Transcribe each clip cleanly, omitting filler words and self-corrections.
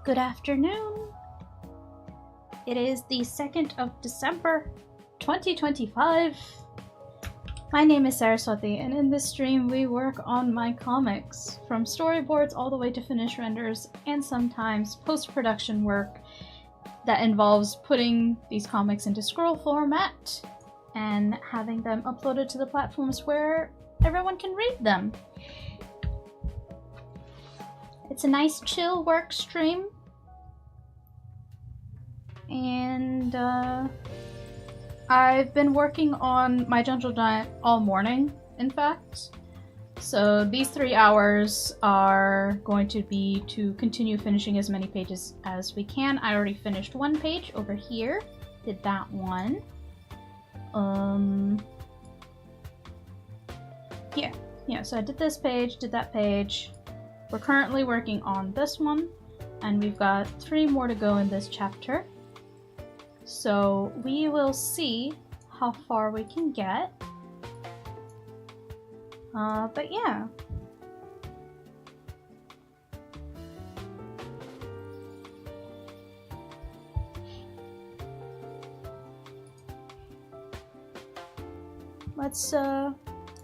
Good afternoon. It is the 2nd of December, 2025. My name is Sera, and in this stream we work on my comics, from storyboards all the way to finished renders, and sometimes post-production work that involves putting these comics into scroll format and having them uploaded to the platforms where everyone can read them. It's a nice chill work stream, and I've been working on my Gentle Giant all morning, in fact. So these 3 hours are going to be to continue finishing as many pages as we can. I already finished one page over here, did that one. Yeah, so I did this page, did that page. We're currently working on this one, and we've got 3 more to go in this chapter. So we will see how far we can get. But yeah.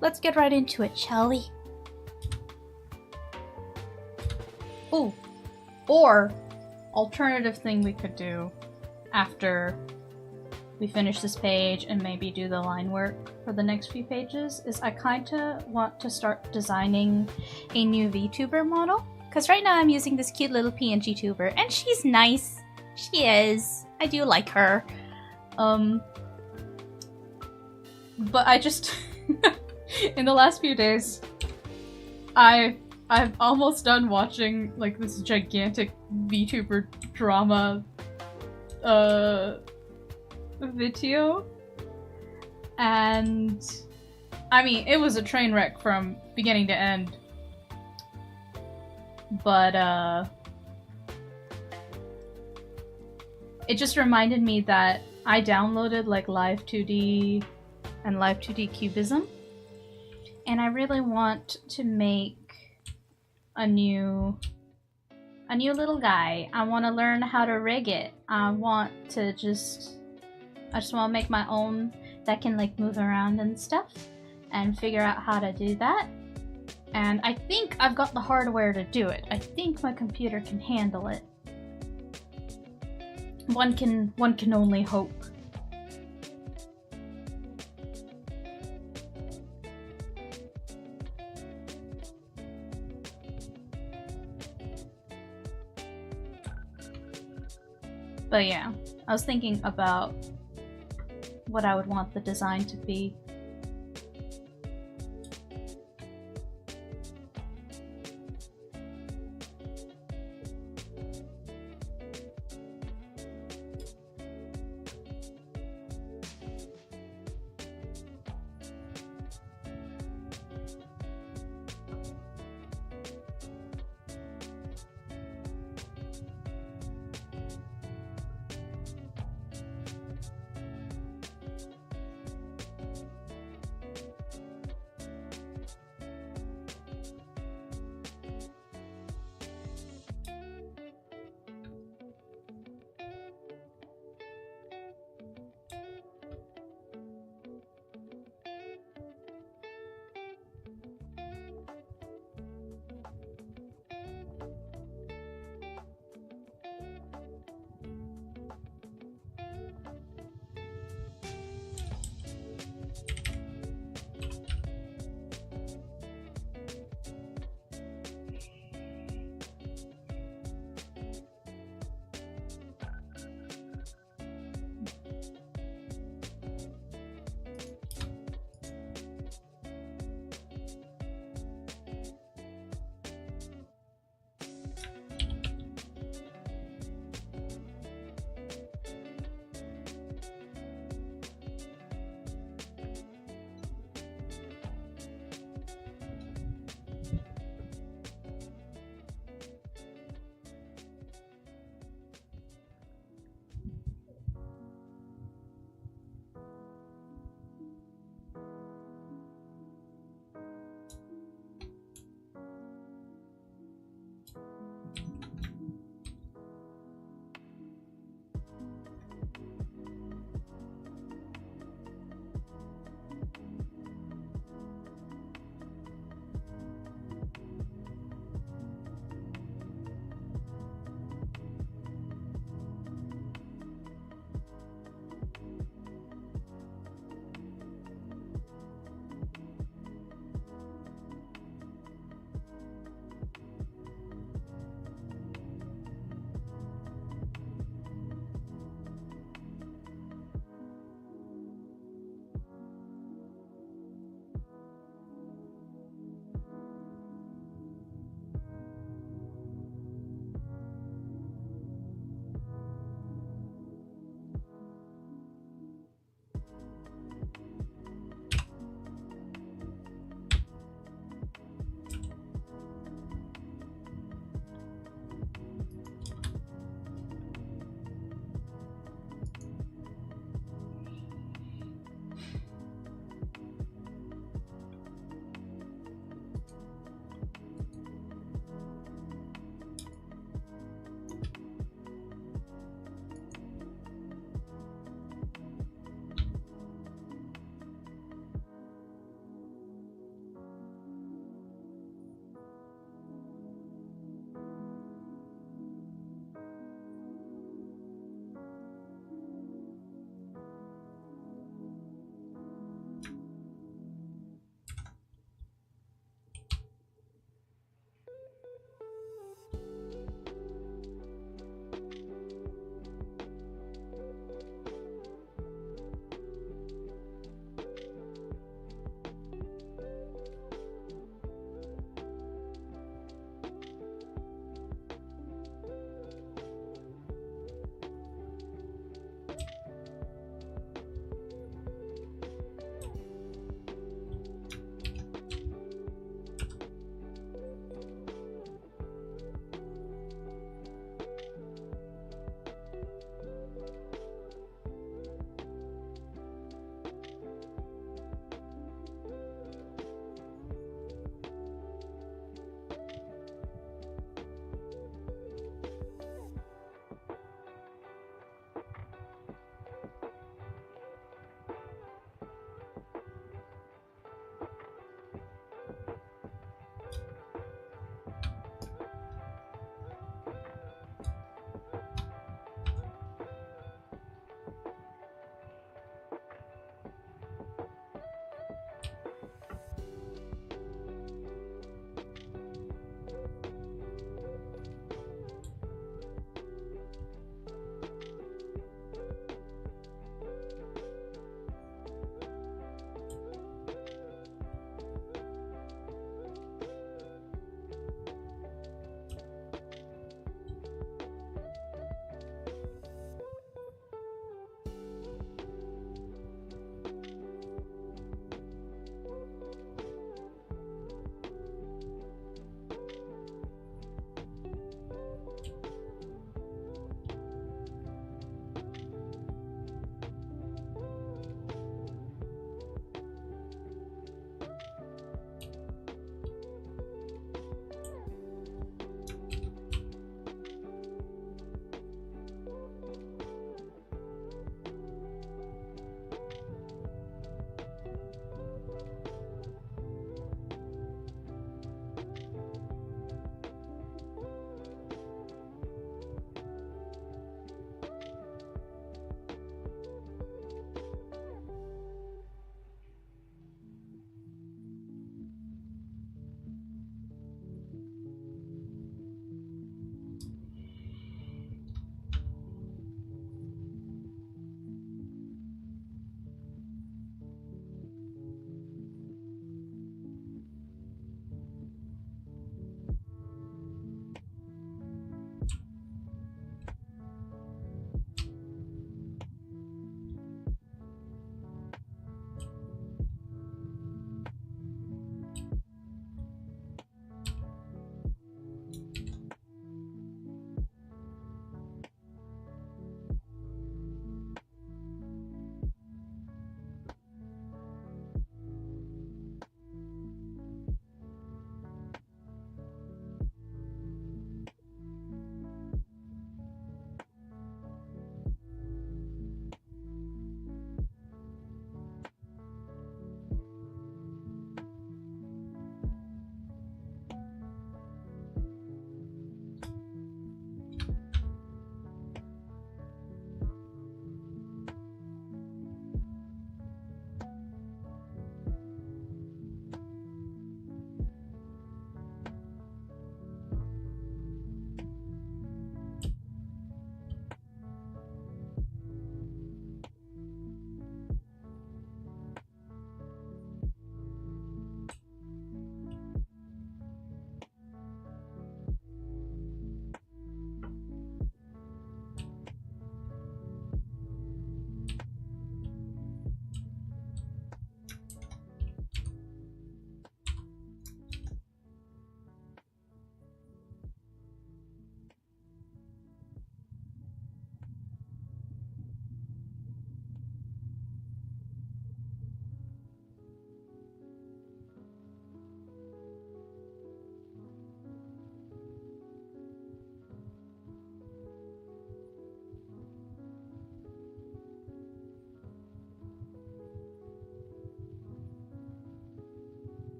Let's get right into it, shall we? Ooh, or alternative thing we could do after we finish this page and maybe do the line work for the next few pages is I kinda want to start designing a new VTuber model. Because right now I'm using this cute little PNG tuber, and she's nice. She is. I do like her. But I just... in the last few days, I've almost done watching like this gigantic VTuber drama video, and I mean it was a train wreck from beginning to end, but it just reminded me that I downloaded like Live 2D and Live 2D Cubism, and I really want to make a new little guy. I want to learn how to rig it. I just want to make my own that can like move around and stuff and figure out how to do that. And I think I've got the hardware to do it. I think my computer can handle it. One can only hope. But yeah, I was thinking about what I would want the design to be.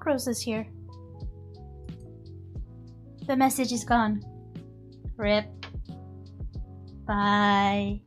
Rose is here. The message is gone. Rip. Bye.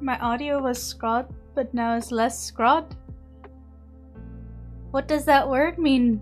My audio was scrod, but now it's less scrod. What does that word mean?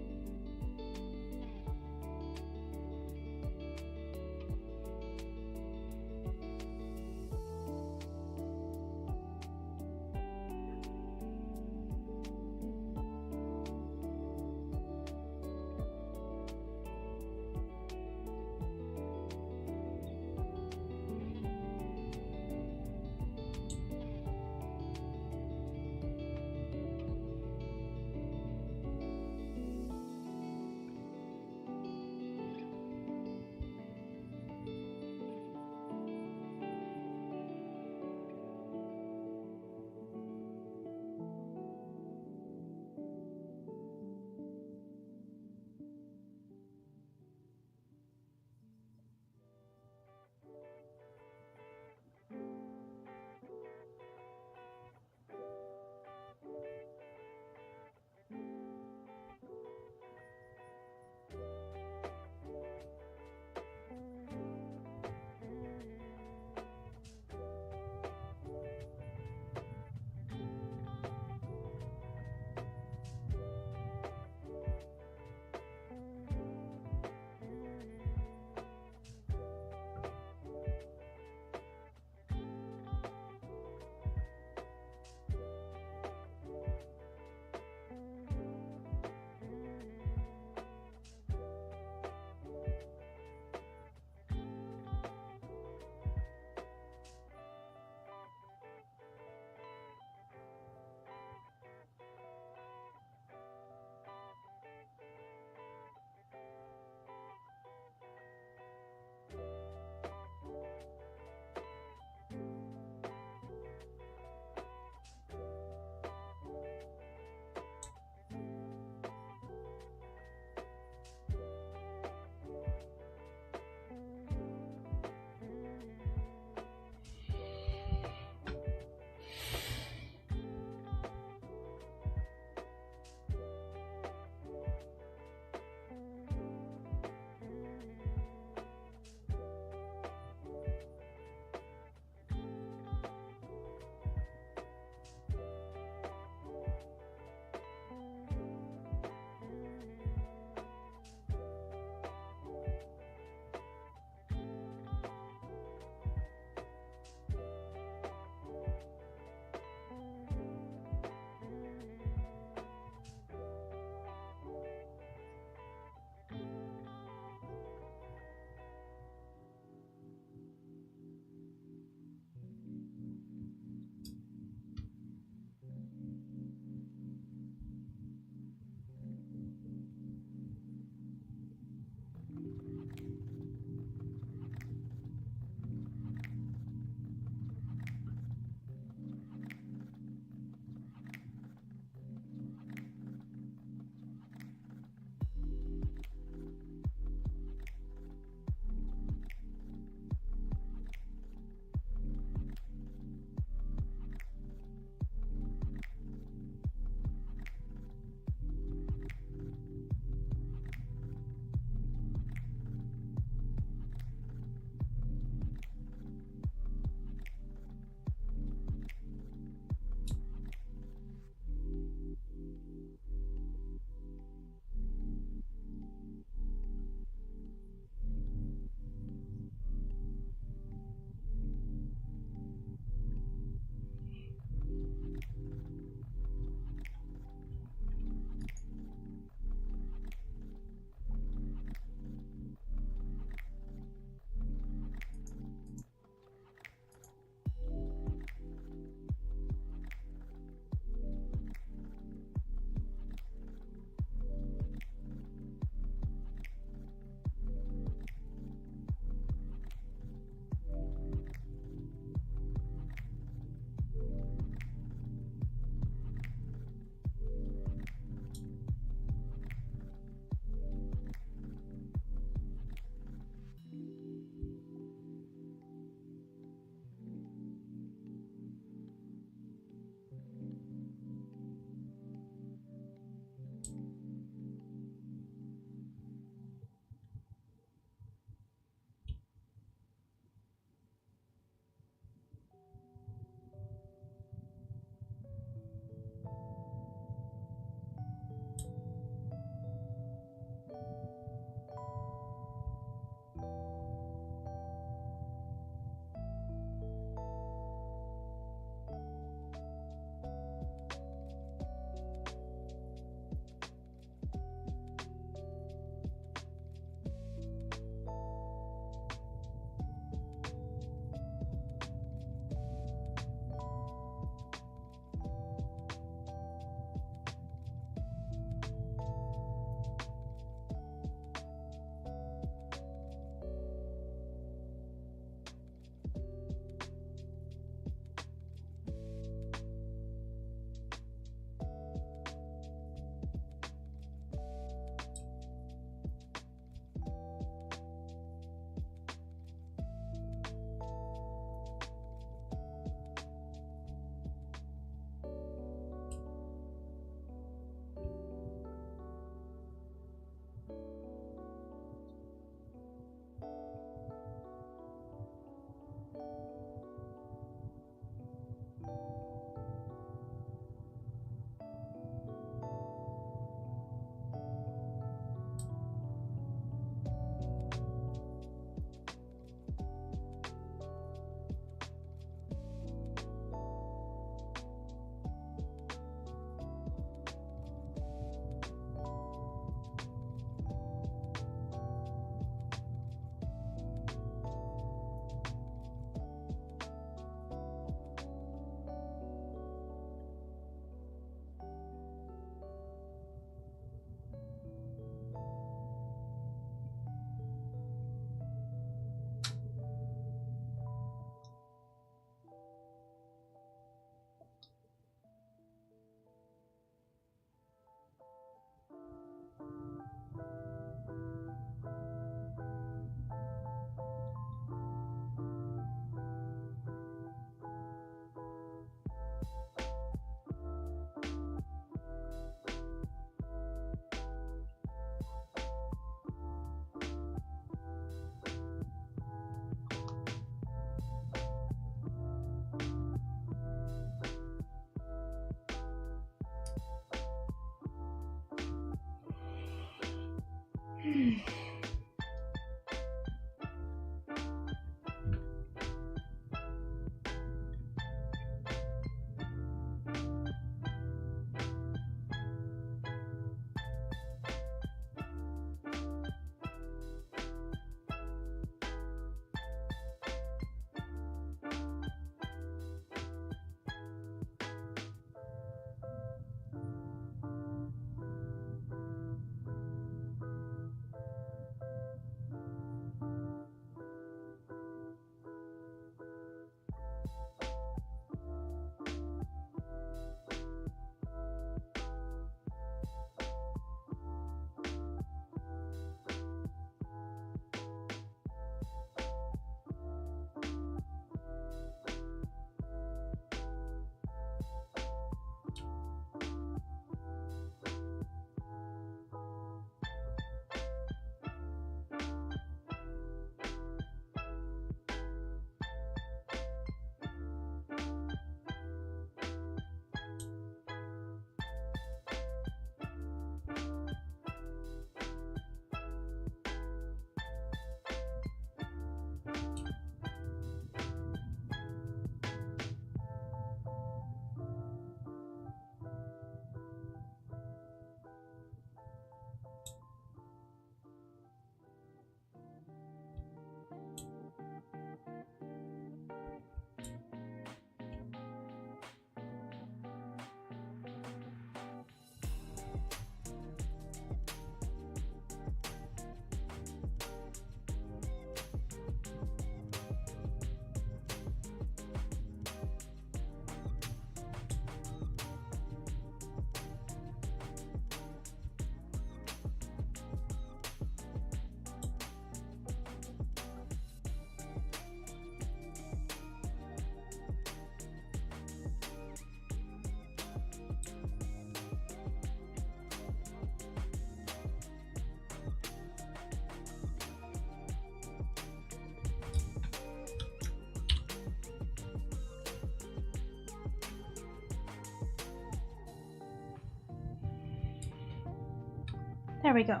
There we go.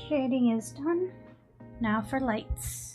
Shading is done. Now for lights.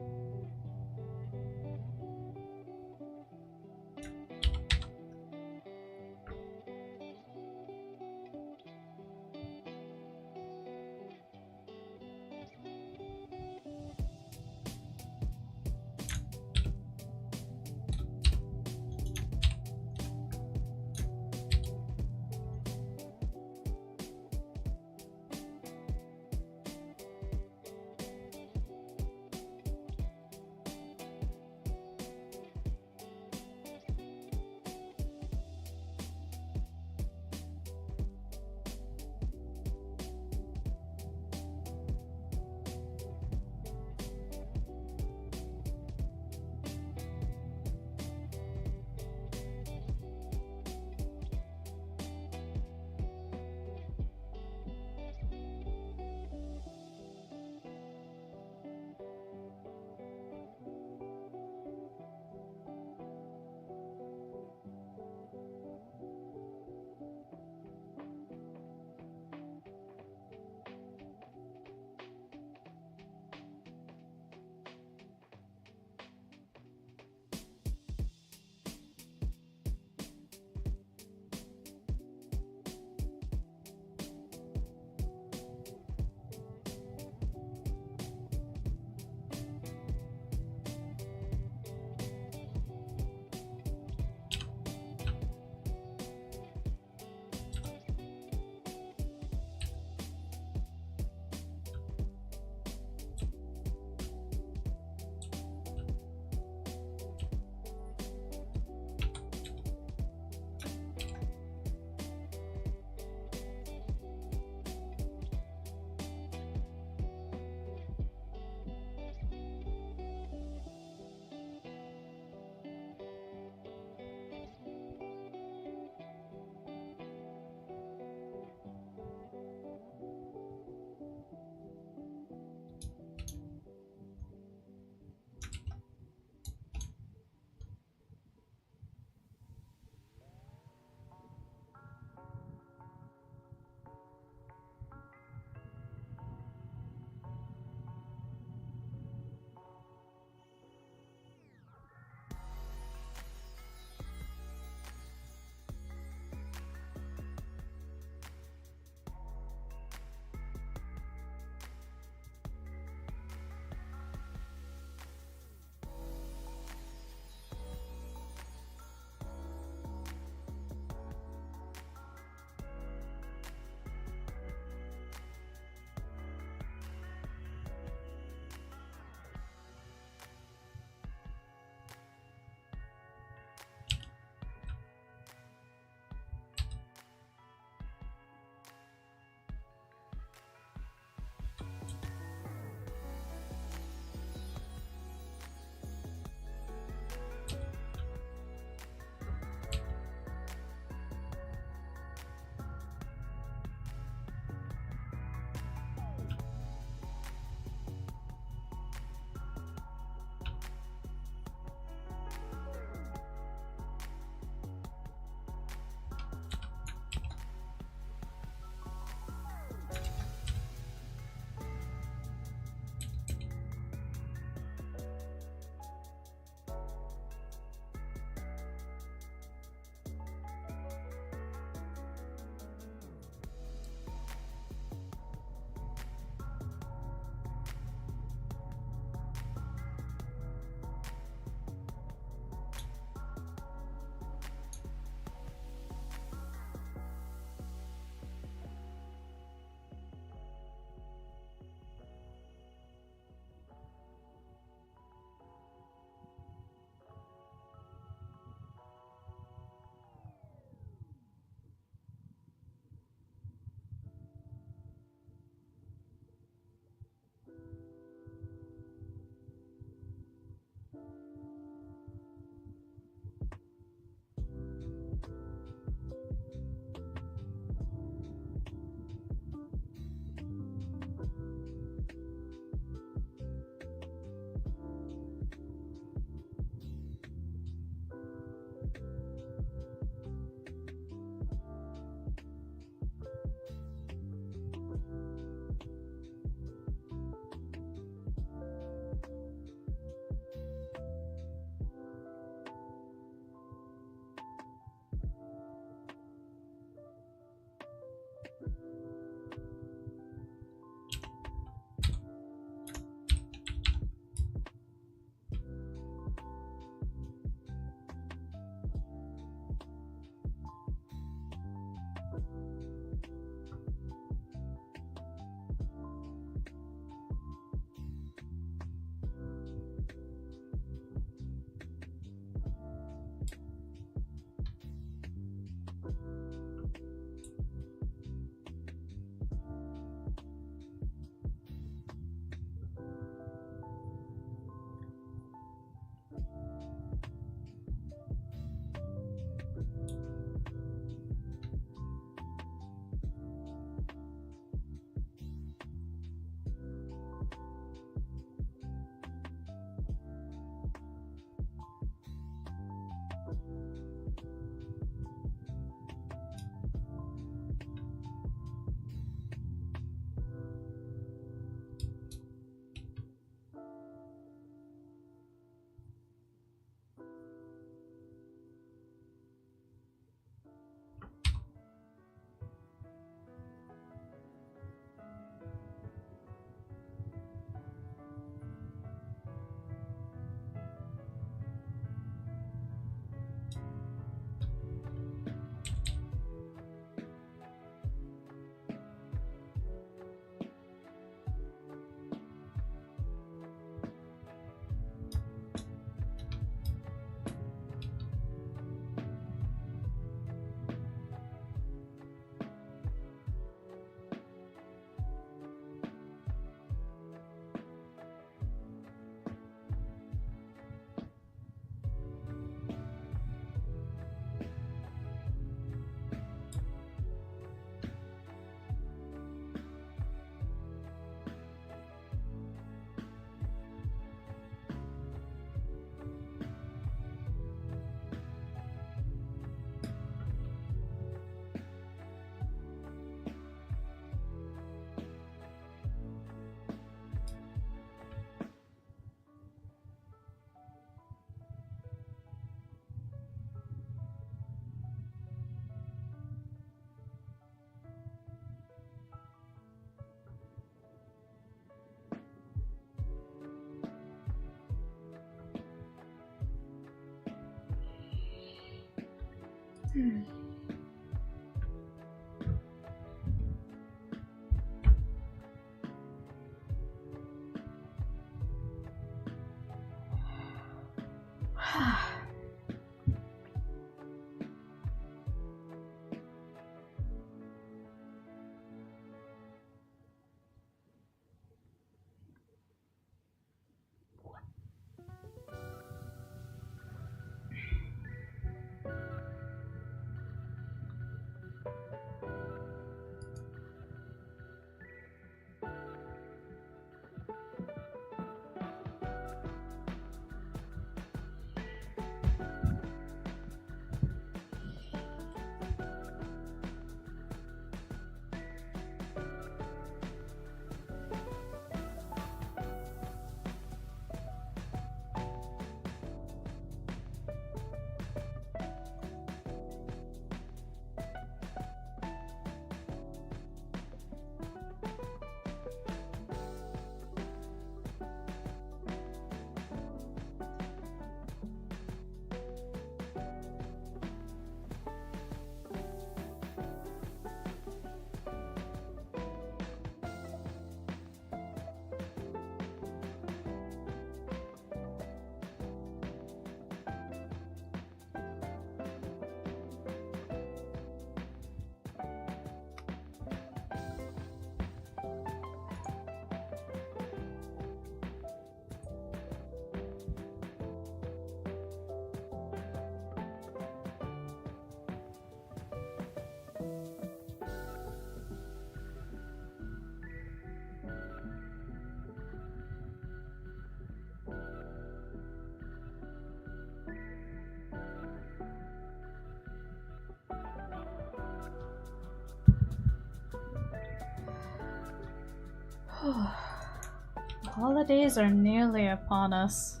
Holidays are nearly upon us.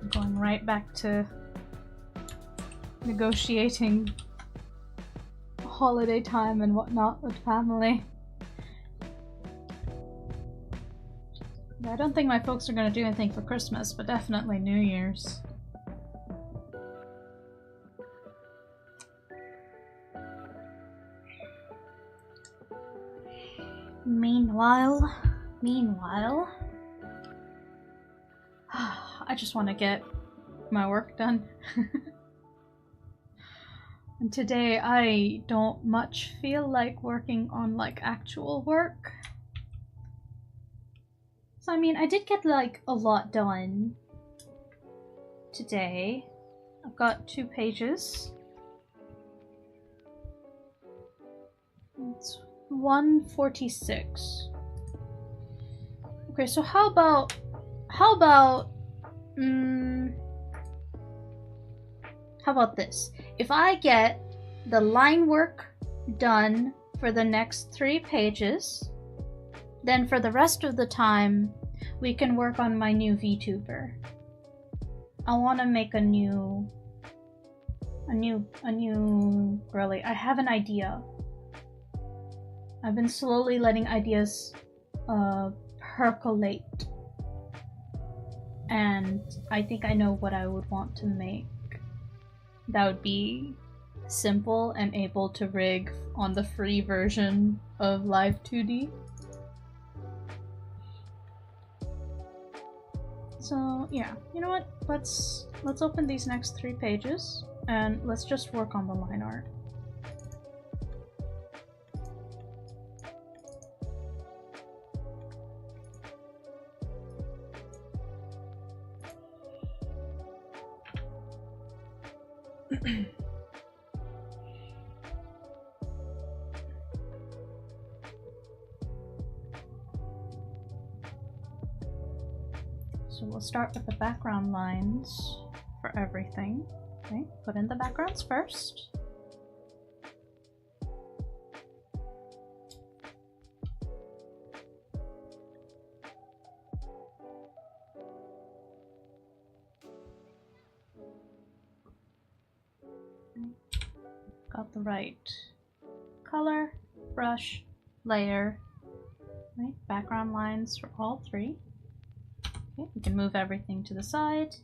I'm going right back to negotiating holiday time and whatnot with family. I don't think my folks are going to do anything for Christmas, but definitely New Year's. Meanwhile, I just want to get my work done. And today I don't much feel like working on like actual work. So I mean, I did get like a lot done today. I've got 2 pages. It's 146. Okay, so how about this? If I get the line work done for the next 3 pages, then for the rest of the time, we can work on my new VTuber. I want to make a new girly. I have an idea. I've been slowly letting ideas percolate. And I think I know what I would want to make. That would be simple and able to rig on the free version of Live 2D. So yeah, you know what? Let's open these next 3 pages and let's just work on the line art. So we'll start with the background lines for everything. Okay, put in the backgrounds first. Got the right color, brush, layer, right? Background lines for all 3. Okay, we can move everything to the side.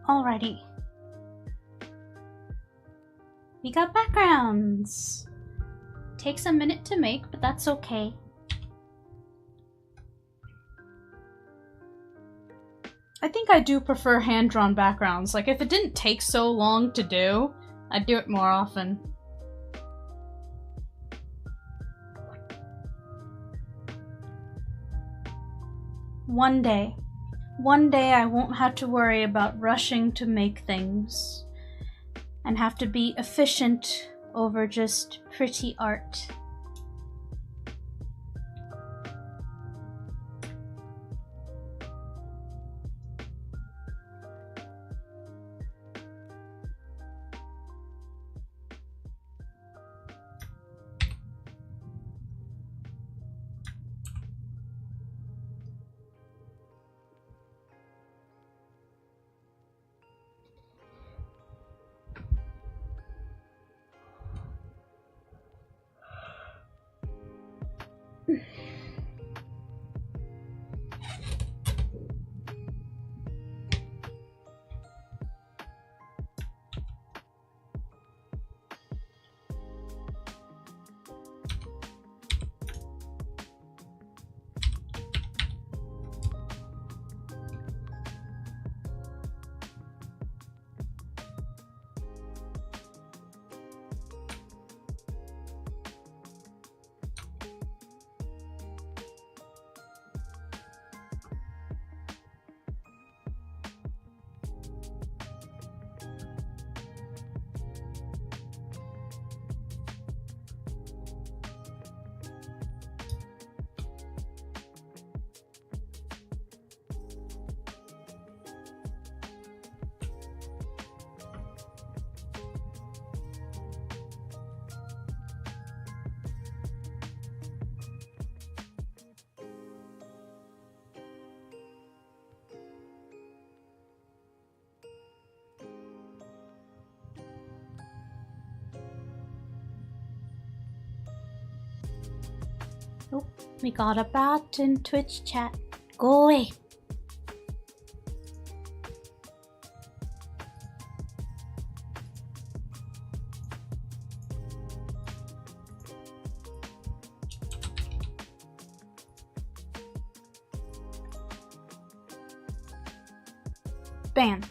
Alrighty. We got backgrounds. Takes a minute to make, but that's okay. I think I do prefer hand-drawn backgrounds. Like, if it didn't take so long to do, I'd do it more often. One day I won't have to worry about rushing to make things and have to be efficient over just pretty art. Oh, we got a bot in Twitch chat. Go away. Ban.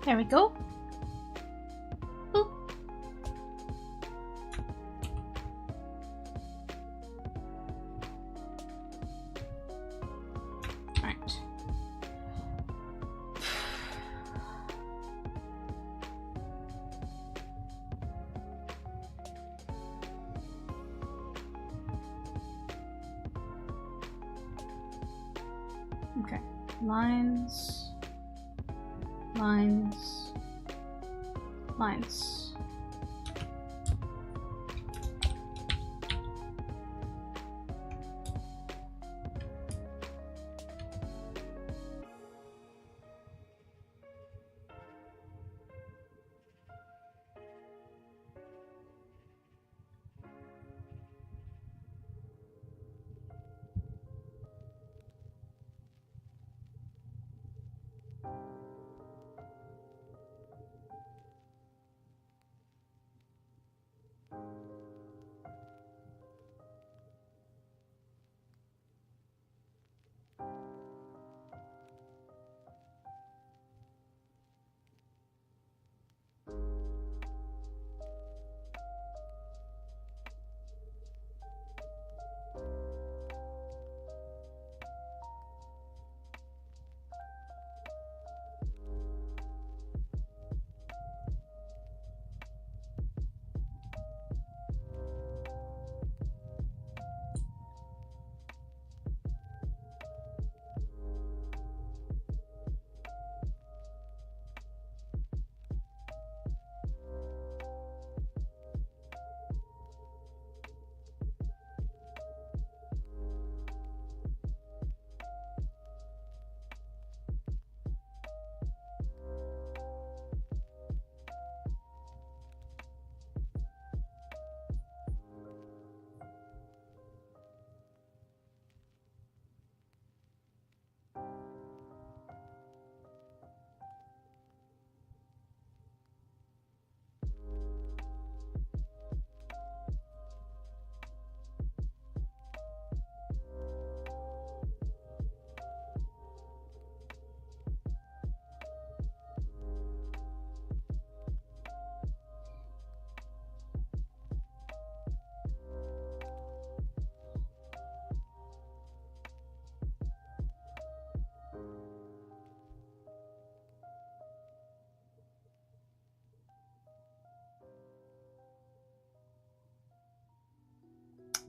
There we go. Boop. Alright. Okay. Lines. Lines. Lines.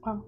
Wow.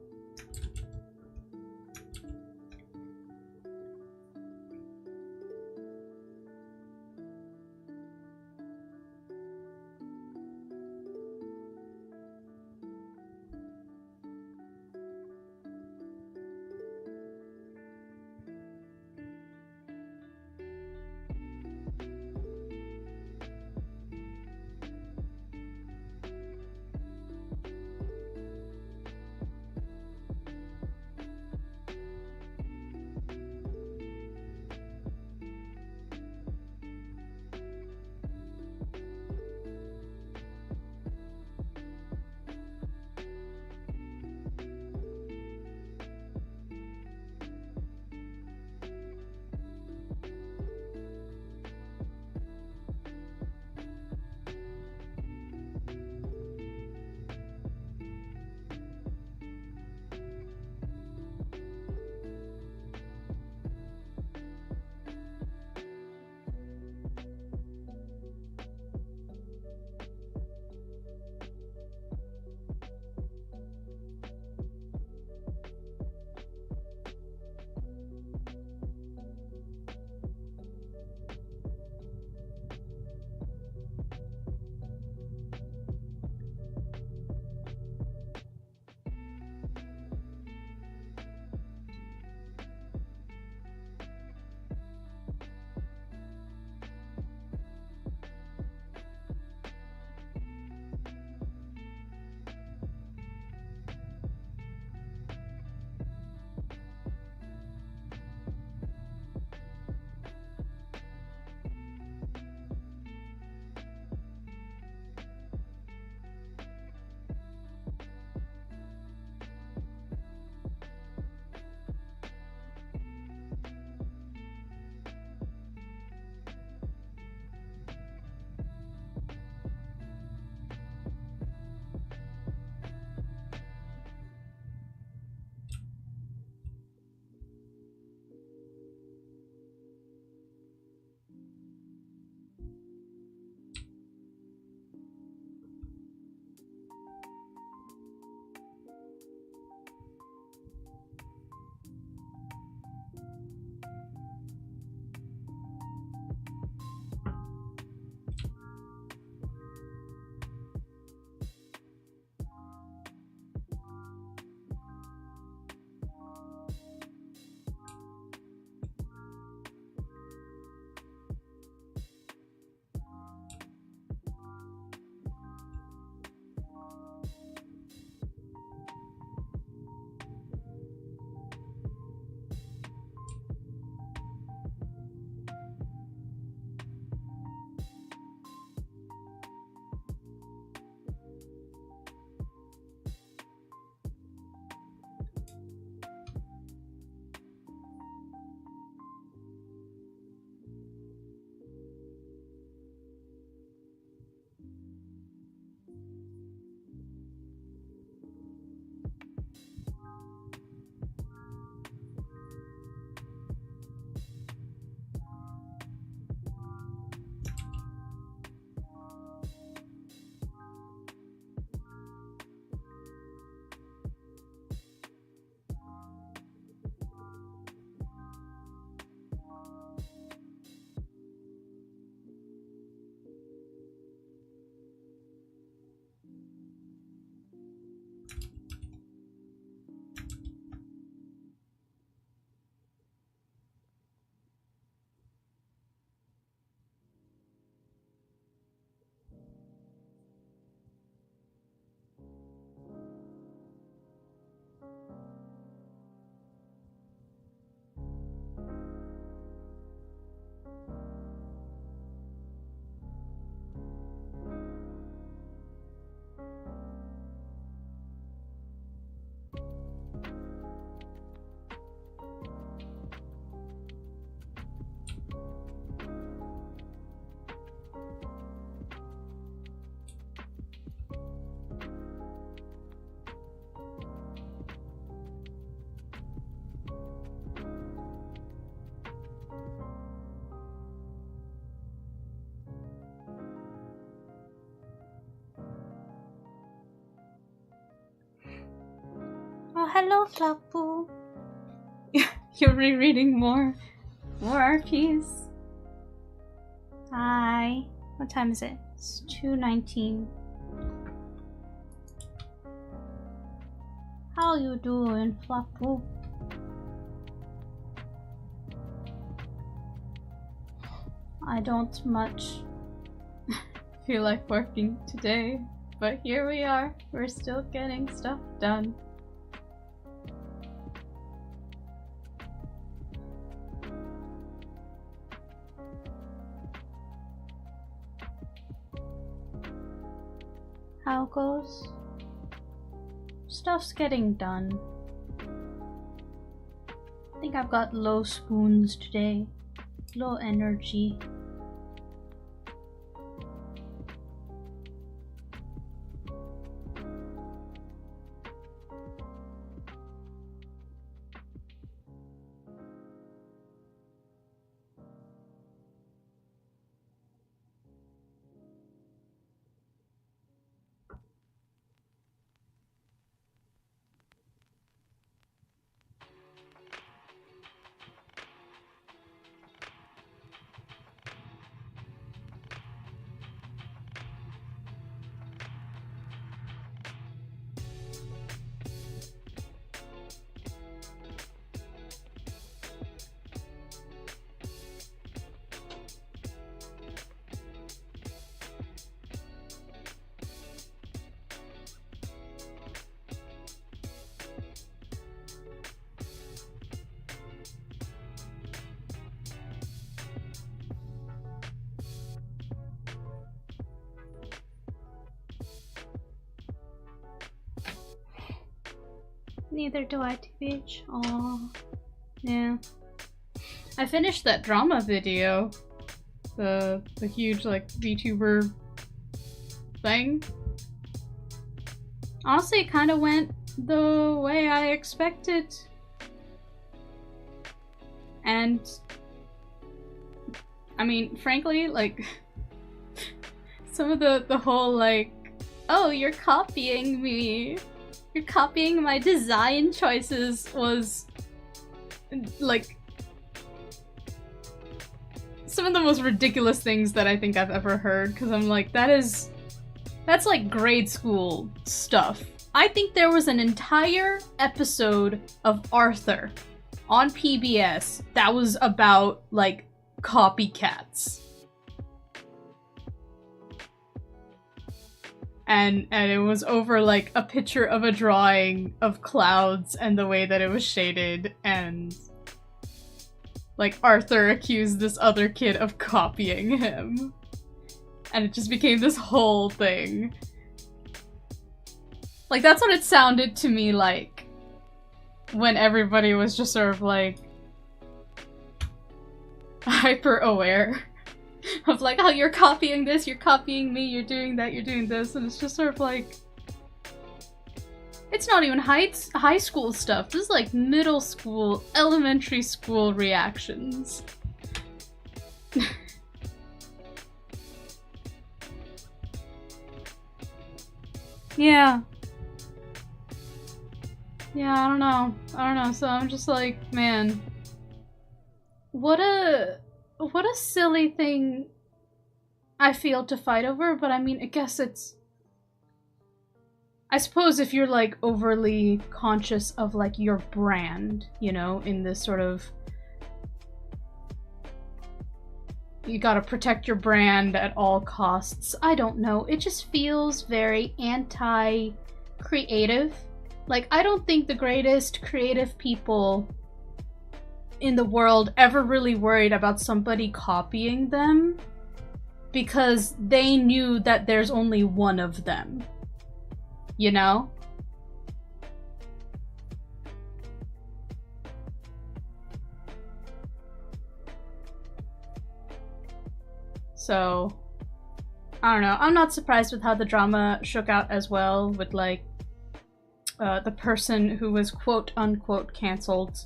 hello, Flapu. You're rereading more RPs. Hi. What time is it? It's 2:19. How you doing, Flapu? I don't much feel like working today, but here we are. We're still getting stuff done. How goes? Stuff's getting done. I think I've got low spoons today. Low energy. Neither do I, TBH. Aww. Yeah. I finished that drama video. The huge, like, VTuber thing. Honestly, it kind of went the way I expected. And I mean, frankly, like, some of the whole, like, oh, you're copying me. You're copying my design choices was, like, some of the most ridiculous things that I think I've ever heard, because I'm like, that's like grade school stuff. I think there was an entire episode of Arthur on PBS that was about, like, copycats. And it was over, like, a picture of a drawing of clouds and the way that it was shaded, and, like, Arthur accused this other kid of copying him. And it just became this whole thing. Like, that's what it sounded to me like when everybody was just sort of, like, hyper-aware of, like, oh, you're copying this, you're copying me, you're doing that, you're doing this, and it's just sort of like, it's not even high school stuff. This is like middle school, elementary school reactions. Yeah. Yeah, I don't know. So I'm just like, man, what a silly thing I feel to fight over, but I mean, I guess it's, I suppose if you're, like, overly conscious of, like, your brand, you know, in this sort of, you gotta protect your brand at all costs. I don't know. It just feels very anti-creative. Like, I don't think the greatest creative people in the world ever really worried about somebody copying them, because they knew that there's only one of them. You know? So, I don't know. I'm not surprised with how the drama shook out as well, with, like, the person who was quote-unquote cancelled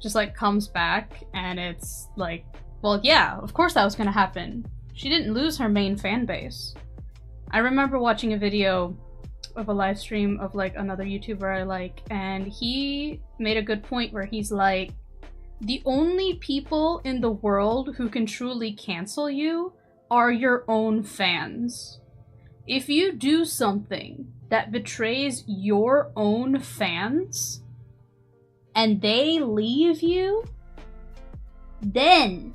just, like, comes back, and it's like, well, yeah, of course that was gonna happen. She didn't lose her main fan base. I remember watching a video of a live stream of like another YouTuber I like, and he made a good point where he's like, the only people in the world who can truly cancel you are your own fans. If you do something that betrays your own fans and they leave you, then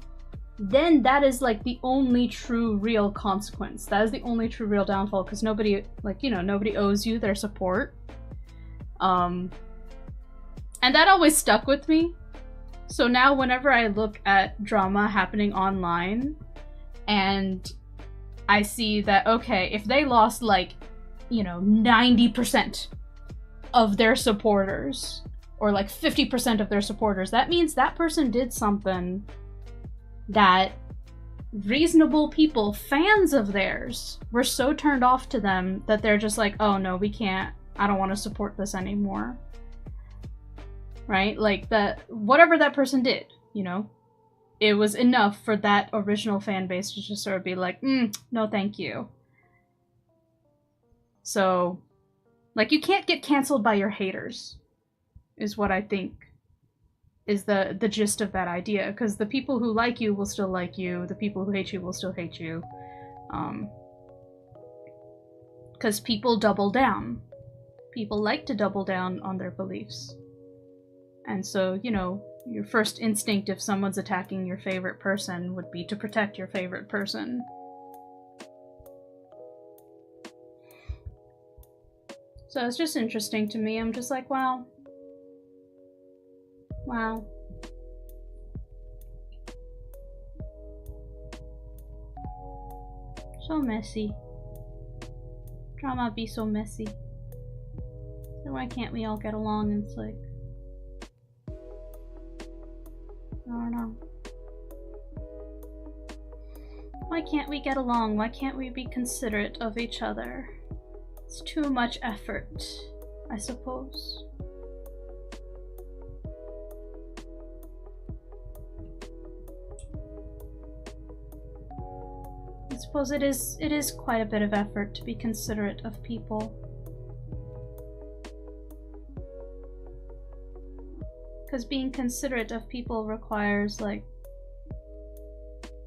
that is like the only true real consequence. That is the only true real downfall, because nobody, like, you know, nobody owes you their support. And that always stuck with me. So now whenever I look at drama happening online and I see that, okay, if they lost like, you know, 90% of their supporters, or like 50% of their supporters, that means that person did something that reasonable people, fans of theirs, were so turned off to them that they're just like, oh no, we can't, I don't want to support this anymore. Right? Like, that, whatever that person did, you know, it was enough for that original fan base to just sort of be like, no thank you. So, like, you can't get canceled by your haters, is what I think is the gist of that idea, because the people who like you will still like you, the people who hate you will still hate you. Because people double down. People like to double down on their beliefs. And so, you know, your first instinct if someone's attacking your favorite person would be to protect your favorite person. So it's just interesting to me. I'm just like, wow. Wow. So messy. Drama be so messy. So why can't we all get along? And it's like, I don't know. Why can't we get along? Why can't we be considerate of each other? It's too much effort, I suppose. I suppose it is quite a bit of effort to be considerate of people. Because being considerate of people requires, like,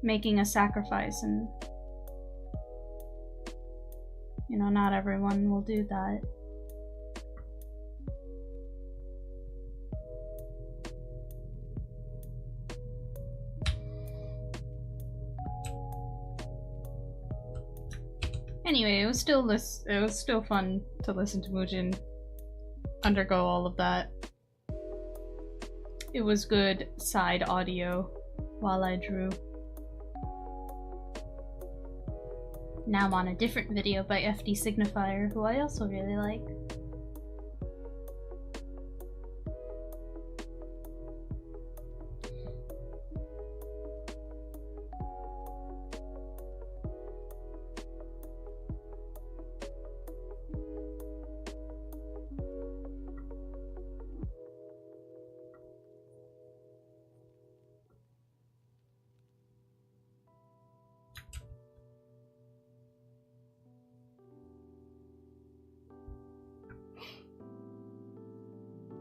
making a sacrifice, and, you know, not everyone will do that. Anyway, it was still fun to listen to Mujin undergo all of that. It was good side audio while I drew. Now I'm on a different video by FD Signifier, who I also really like.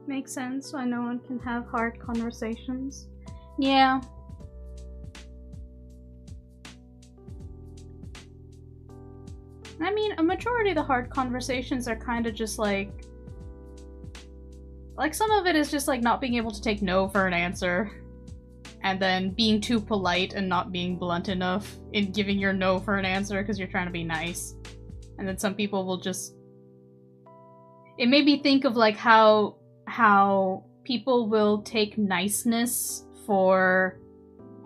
Makes sense why no one can have hard conversations. Yeah. I mean, a majority of the hard conversations are kind of just like some of it is just like not being able to take no for an answer, and then being too polite and not being blunt enough in giving your no for an answer because you're trying to be nice. And then some people will just... It made me think of like how people will take niceness for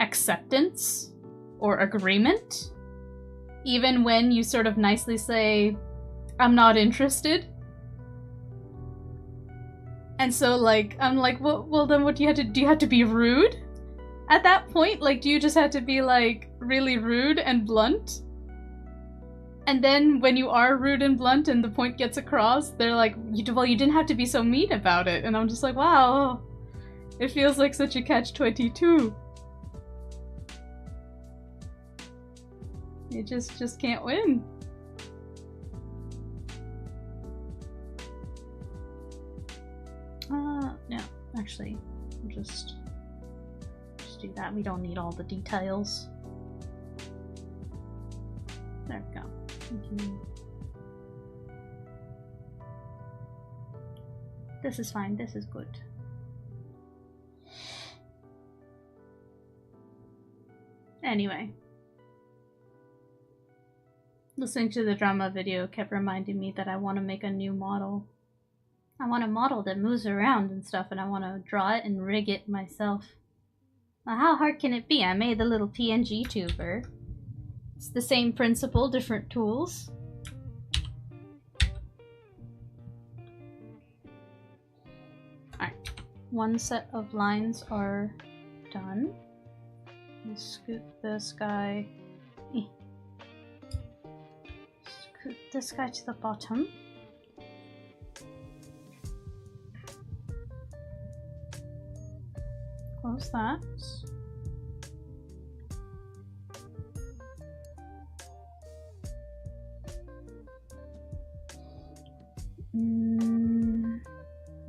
acceptance or agreement, even when you sort of nicely say, I'm not interested. And so, like, I'm like, well then what do you have to do? You have to be rude at that point? Like, do you just have to be, like, really rude and blunt? And then when you are rude and blunt and the point gets across, they're like, well, you didn't have to be so mean about it. And I'm just like, wow, it feels like such a catch-22. You just can't win. Actually, just do that. We don't need all the details. There we go. Thank you. This is fine. This is good. Anyway. Listening to the drama video kept reminding me that I want to make a new model. I want a model that moves around and stuff, and I want to draw it and rig it myself. Well, how hard can it be? I made the little PNG tuber. It's the same principle, different tools. Alright, one set of lines are done. Let's scoot this guy. Scoot this guy to the bottom. Close that.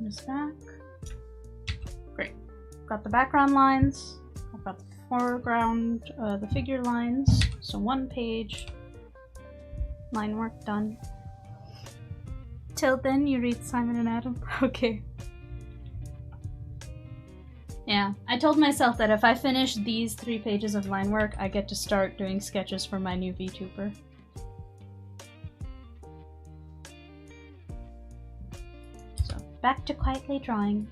This back. Great. Got the background lines. I've got the foreground, the figure lines. So one page. Line work done. Till then, you read Simon and Adam. Okay. Yeah, I told myself that if I finish these 3 pages of line work, I get to start doing sketches for my new VTuber. So, back to quietly drawing.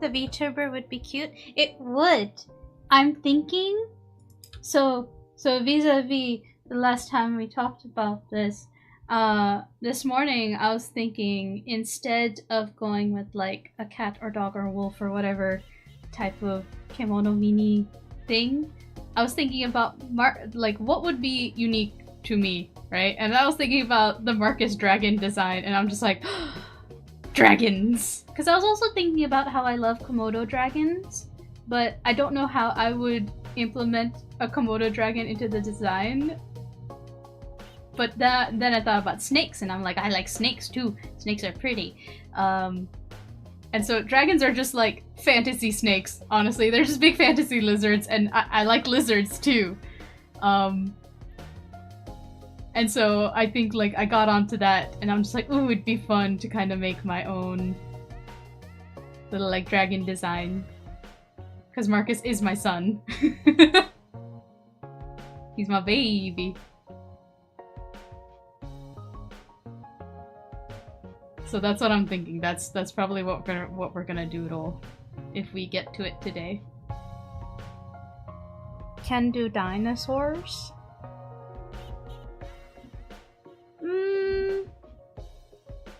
The VTuber would be cute. It would. I'm thinking. So vis-a-vis the last time we talked about this, this morning I was thinking instead of going with like a cat or dog or wolf or whatever type of kimono mini thing, I was thinking about like what would be unique to me, right? And I was thinking about the Marcus dragon design, and I'm just like. Dragons! Because I was also thinking about how I love Komodo dragons, but I don't know how I would implement a Komodo dragon into the design. But then I thought about snakes, and I'm like, I like snakes too. Snakes are pretty. And so dragons are just like fantasy snakes, honestly. They're just big fantasy lizards, and I like lizards too. And so I think like I got onto that, and I'm just like, ooh, it'd be fun to kind of make my own little like dragon design. Because Marcus is my son. He's my baby. So that's what I'm thinking. That's probably what we're gonna doodle if we get to it today. Can do dinosaurs.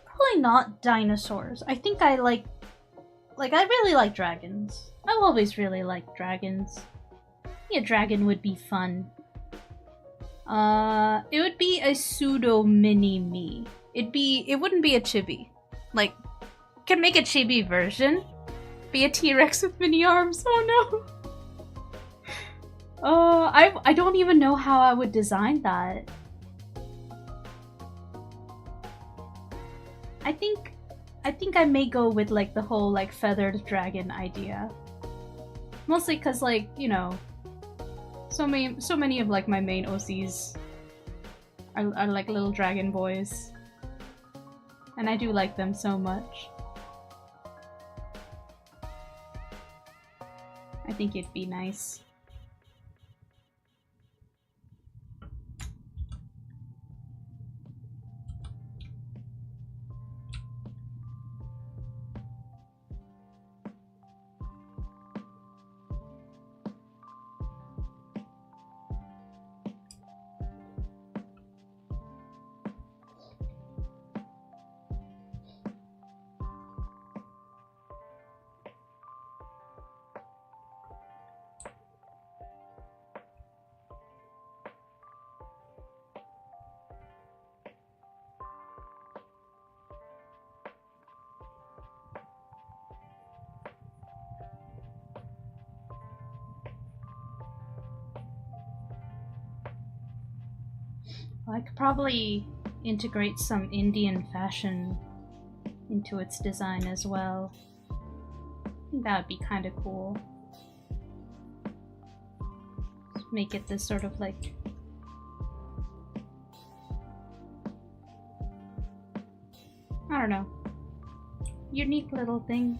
Probably not dinosaurs. I think I like I really like dragons. I've always really liked dragons. Yeah, a dragon would be fun. It would be a pseudo mini me. It wouldn't be a chibi. Like, can make a chibi version. Be a T-Rex with mini arms. Oh no. I don't even know how I would design that. I think I may go with like the whole like feathered dragon idea. Mostly cause like, you know, so many of like my main OCs are like little dragon boys. And I do like them so much. I think it'd be nice. I could probably integrate some Indian fashion into its design as well. I think that would be kind of cool. Just make it this sort of like... I don't know. Unique little thing.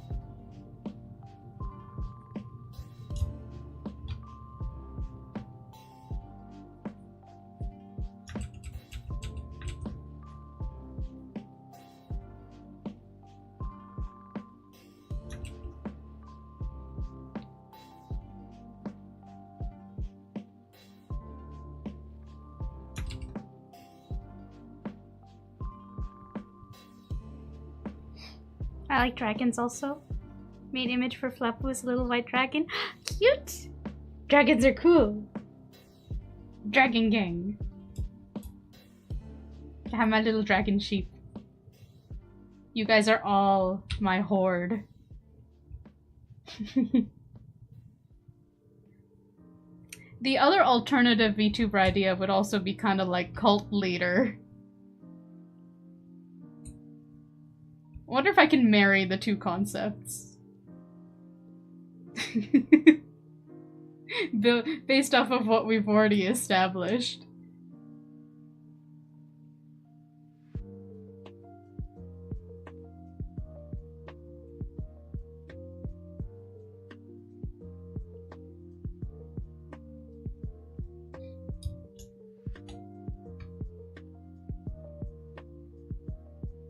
I like dragons also. Made image for Flappoo's little white dragon. Cute! Dragons are cool. Dragon gang. I have my little dragon sheep. You guys are all my horde. The other alternative VTuber idea would also be kind of like cult leader. I wonder if I can marry the two concepts. Based off of what we've already established.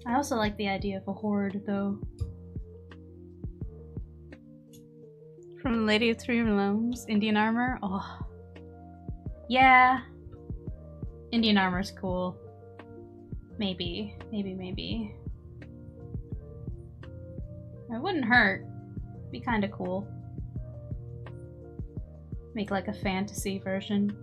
I also like the idea of a horde, though. From the Lady of Three Realms, Indian armor? Oh. Yeah. Indian armor's cool. Maybe. Maybe. It wouldn't hurt. Be kinda cool. Make like a fantasy version.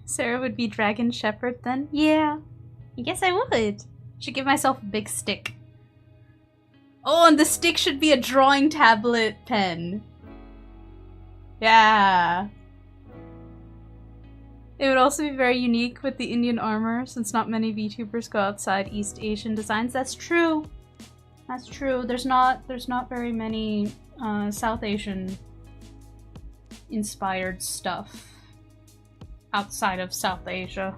Sera would be Dragon Shepherd then? Yeah. I guess I would. Should give myself a big stick. Oh, and the stick should be a drawing tablet pen. Yeah. It would also be very unique with the Indian armor, since not many VTubers go outside East Asian designs. That's true. That's true. There's not very many South Asian inspired stuff outside of South Asia.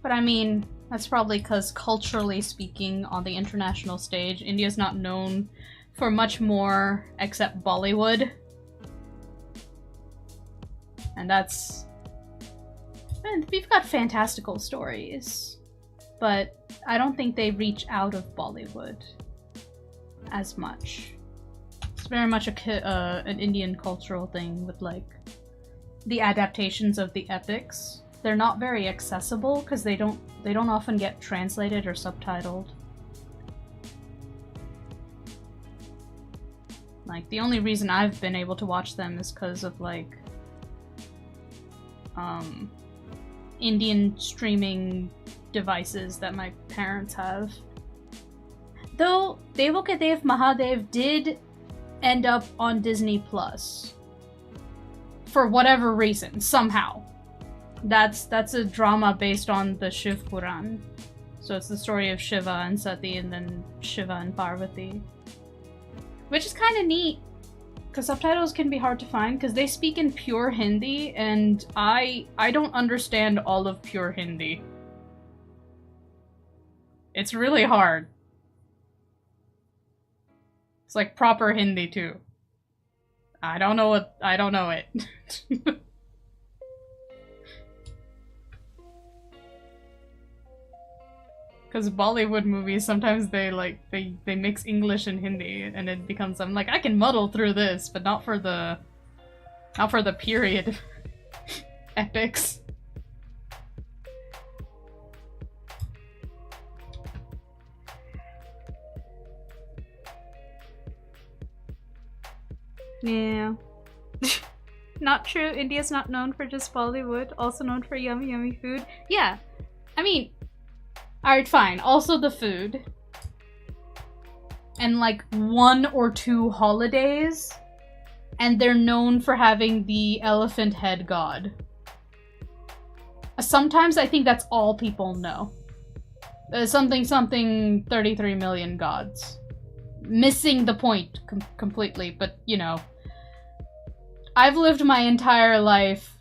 But I mean, that's probably because culturally speaking, on the international stage, India's not known for much more except Bollywood. And that's... And we've got fantastical stories, but I don't think they reach out of Bollywood as much. It's very much an Indian cultural thing with, like, the adaptations of the epics. They're not very accessible because they don't often get translated or subtitled. Like, the only reason I've been able to watch them is because of, like, Indian streaming devices that my parents have. Though, Devo Ke Dev Mahadev did end up on Disney Plus. For whatever reason, somehow. That's a drama based on the Shiv Puran. So it's the story of Shiva and Sati and then Shiva and Parvati. Which is kind of neat, because subtitles can be hard to find because they speak in pure Hindi and I don't understand all of pure Hindi. It's really hard. It's like proper Hindi too. I don't know it. Because Bollywood movies, sometimes they mix English and Hindi, and it becomes, I'm like, I can muddle through this, but not for the period epics. Yeah. Not true. India's not known for just Bollywood, also known for yummy, yummy food. Yeah. I mean, alright, fine. Also the food. And like 1 or 2 holidays. And they're known for having the elephant head god. Sometimes I think that's all people know. Something 33 million gods. Missing the point completely, but you know. I've lived my entire life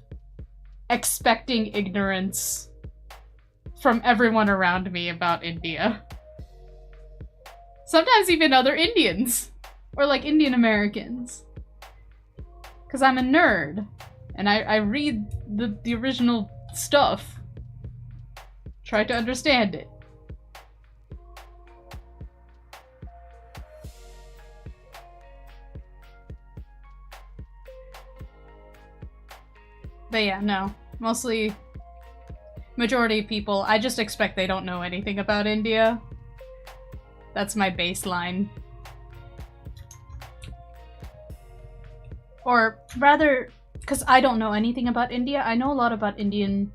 expecting ignorance from everyone around me about India. Sometimes even other Indians. Or like Indian Americans. Because I'm a nerd. And I read the original stuff. Try to understand it. But yeah, no. Mostly, majority of people, I just expect they don't know anything about India. That's my baseline. Or rather, because I don't know anything about India, I know a lot about Indian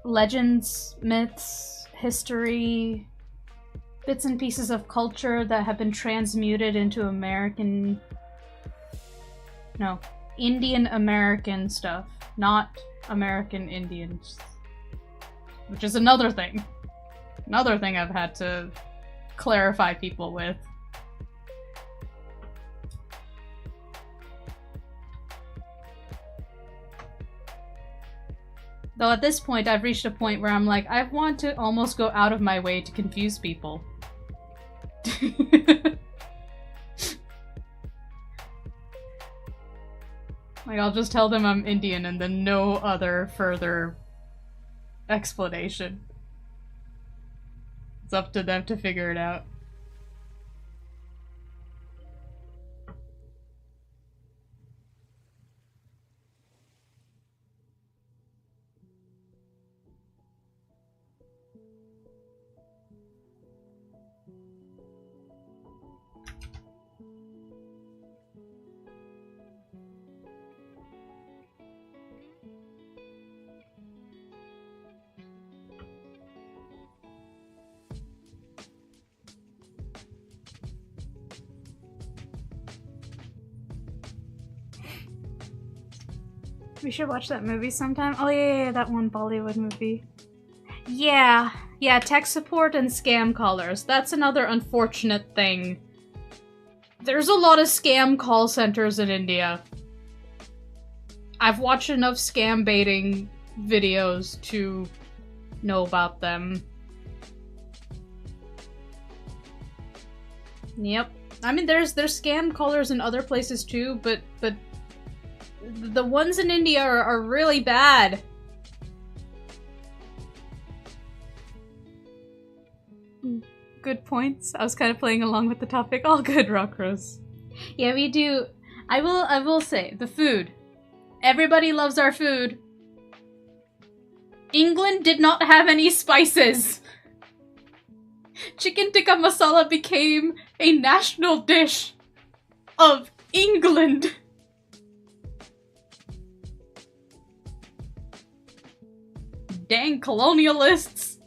legends, myths, history, bits and pieces of culture that have been transmuted into Indian American stuff, not American Indians. Which is another thing. Another thing I've had to clarify people with. Though at this point, I've reached a point where I'm like, I want to almost go out of my way to confuse people. Like, I'll just tell them I'm Indian and then no other further explanation. It's up to them to figure it out. We should watch that movie sometime. Oh yeah, that one Bollywood movie. Yeah, tech support and scam callers. That's another unfortunate thing. There's a lot of scam call centers in India. I've watched enough scam baiting videos to know about them. Yep. I mean, there's scam callers in other places too, but the ones in India are really bad. Good points. I was kind of playing along with the topic. All good, Rockrose. Yeah, we do. I will say, the food. Everybody loves our food. England did not have any spices. Chicken tikka masala became a national dish of England. Dang colonialists.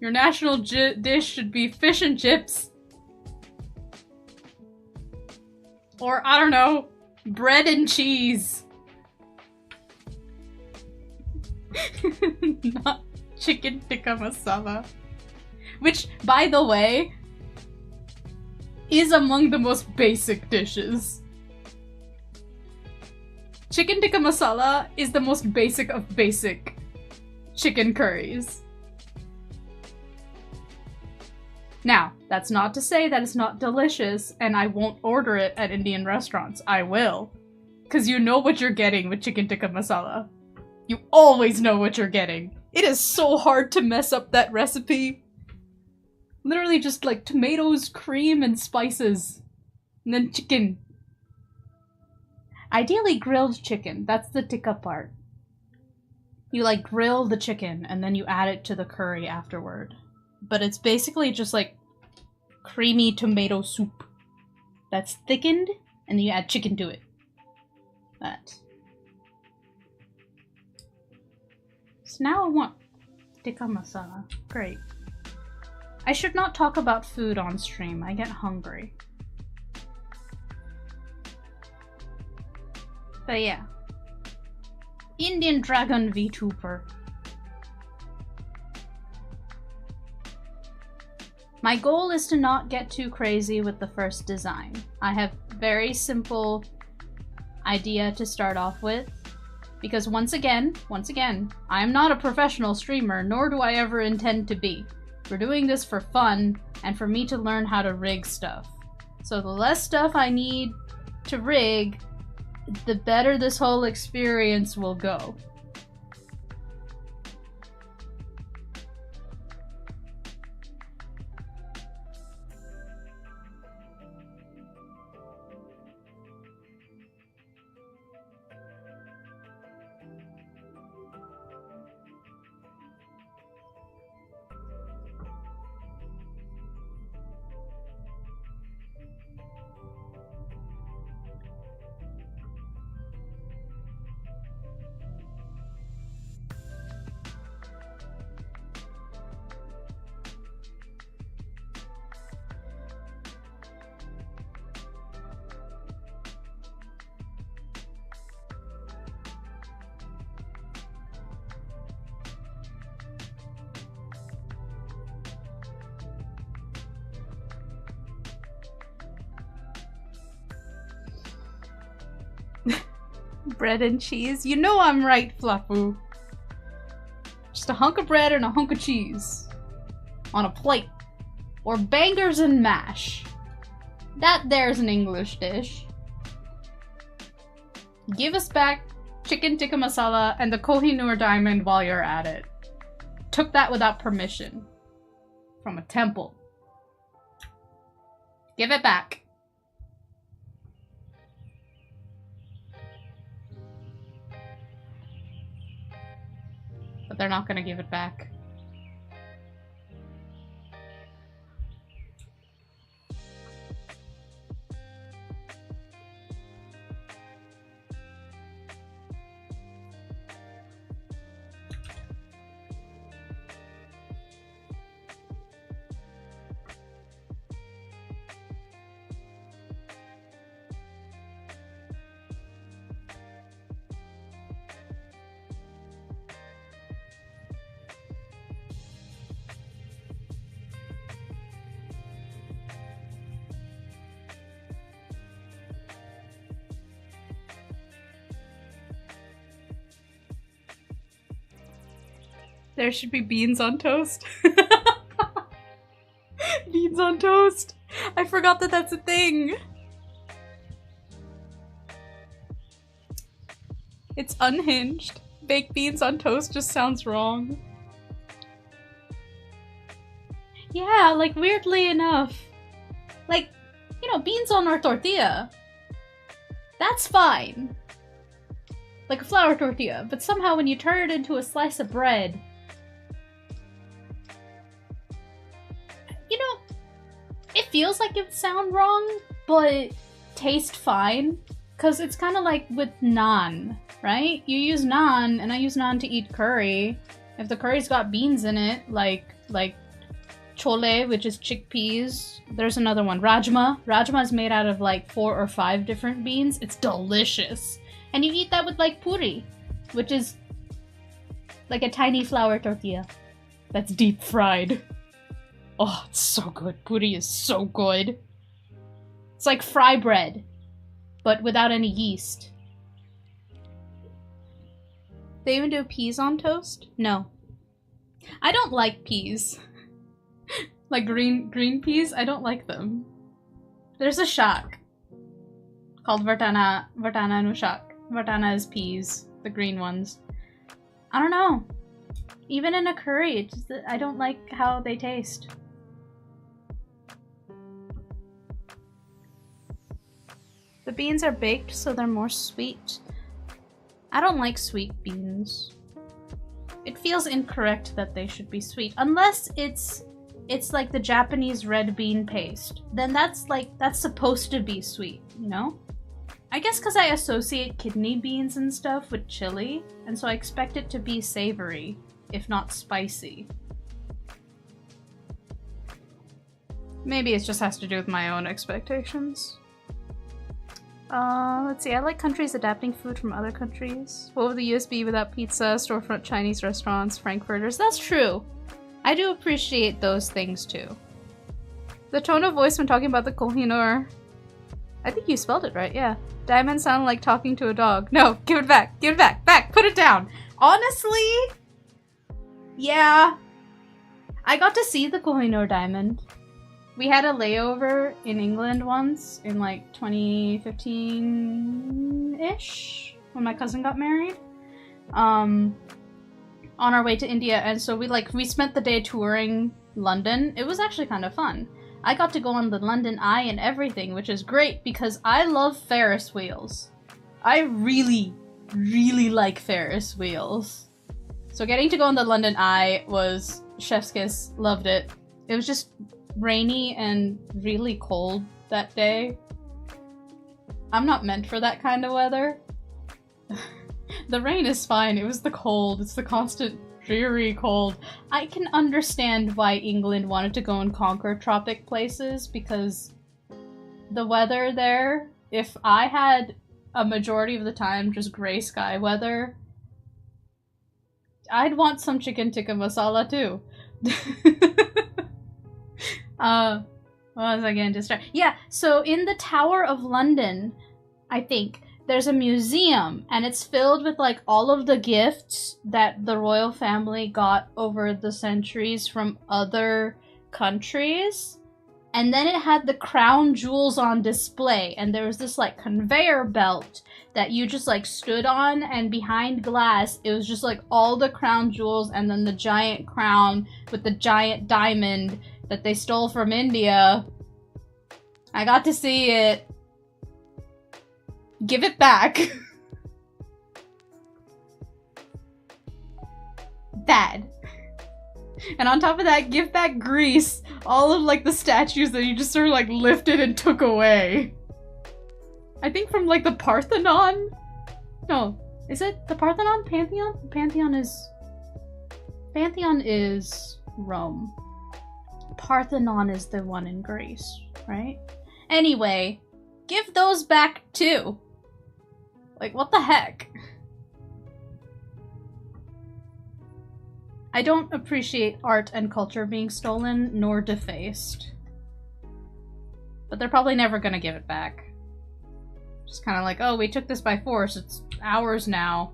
Your national dish should be fish and chips. Or, I don't know, bread and cheese. Not chicken tikka masala. Which, by the way, is among the most basic dishes. Chicken tikka masala is the most basic of basic chicken curries. Now, that's not to say that it's not delicious and I won't order it at Indian restaurants. I will. Because you know what you're getting with chicken tikka masala. You always know what you're getting. It is so hard to mess up that recipe. Literally just like tomatoes, cream, and spices. And then chicken. Ideally grilled chicken. That's the tikka part. You like grill the chicken and then you add it to the curry afterward. But it's basically just like creamy tomato soup that's thickened and then you add chicken to it. That. So now I want tikka masala. Great. I should not talk about food on stream. I get hungry. But yeah. Indian Dragon VTuber. My goal is to not get too crazy with the first design. I have very simple idea to start off with. Because once again, I am not a professional streamer, nor do I ever intend to be. We're doing this for fun, and for me to learn how to rig stuff. So the less stuff I need to rig, the better this whole experience will go. Bread and cheese? You know I'm right, Flapu. Just a hunk of bread and a hunk of cheese. On a plate. Or bangers and mash. That there's an English dish. Give us back chicken tikka masala and the Kohinoor diamond while you're at it. Took that without permission. From a temple. Give it back. But they're not gonna give it back. There should be beans on toast. Beans on toast. I forgot that that's a thing. It's unhinged. Baked beans on toast just sounds wrong. Yeah, like weirdly enough. Like, you know, beans on our tortilla. That's fine. Like a flour tortilla. But somehow when you turn it into a slice of bread, you know, it feels like it would sound wrong, but taste fine. Because it's kind of like with naan, right? You use naan, and I use naan to eat curry. If the curry's got beans in it, like chole, which is chickpeas. There's another one, rajma. Rajma is made out of like 4 or 5 different beans. It's delicious. And you eat that with like puri, which is like a tiny flour tortilla that's deep fried. Oh, it's so good. Puri is so good. It's like fry bread, but without any yeast. They even do peas on toast? No. I don't like peas. Like green peas, I don't like them. There's a shak called Vartana no shak. Vartana is peas, the green ones. I don't know. Even in a curry, I don't like how they taste. The beans are baked, so they're more sweet. I don't like sweet beans. It feels incorrect that they should be sweet, unless it's like the Japanese red bean paste. Then that's supposed to be sweet, you know? I guess because I associate kidney beans and stuff with chili, and so I expect it to be savory, if not spicy. Maybe it just has to do with my own expectations. Let's see, I like countries adapting food from other countries. What would the US be without pizza, storefront Chinese restaurants, frankfurters? That's true! I do appreciate those things too. The tone of voice when talking about the Kohinoor. I think you spelled it right, yeah. Diamond sounded like talking to a dog. No, give it back, back, put it down! Honestly? Yeah. I got to see the Kohinoor diamond. We had a layover in England once, in like 2015-ish, when my cousin got married. On our way to India, and so we spent the day touring London. It was actually kind of fun. I got to go on the London Eye and everything, which is great because I love Ferris wheels. I really, really like Ferris wheels. So getting to go on the London Eye was chef's kiss. Loved it. It was just rainy and really cold that day. I'm not meant for that kind of weather. The rain is fine, it was the cold. It's the constant dreary cold. I can understand why England wanted to go and conquer tropic places, because the weather there, if I had a majority of the time just gray sky weather, I'd want some chicken tikka masala too. What was I getting distracted? Yeah, so in the Tower of London, I think, there's a museum, and it's filled with like all of the gifts that the royal family got over the centuries from other countries. And then it had the crown jewels on display, and there was this like conveyor belt that you just like stood on, and behind glass it was just like all the crown jewels, and then the giant crown with the giant diamond that they stole from India. I got to see it. Give it back. Bad. And on top of that, give back Greece all of like the statues that you just sort of like lifted and took away. I think from like the Parthenon? No, is it the Parthenon? Pantheon? Pantheon is Rome. Parthenon is the one in Greece, right? Anyway, give those back too. Like, what the heck? I don't appreciate art and culture being stolen nor defaced. But they're probably never gonna give it back. Just kind of like, oh, we took this by force, it's ours now.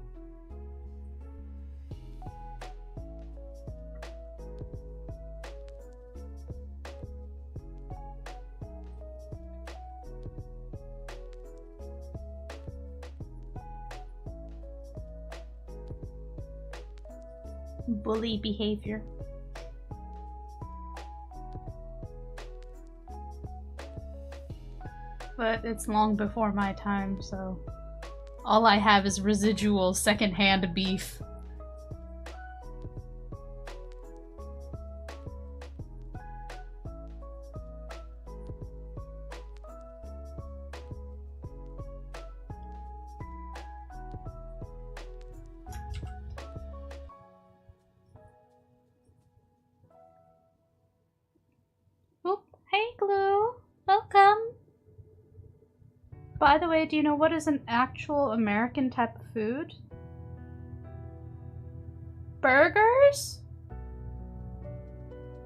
bully behavior. But it's long before my time, so all I have is residual secondhand beef. Oop, hey Glue, welcome. By the way, do you know what is an actual American type of food? Burgers?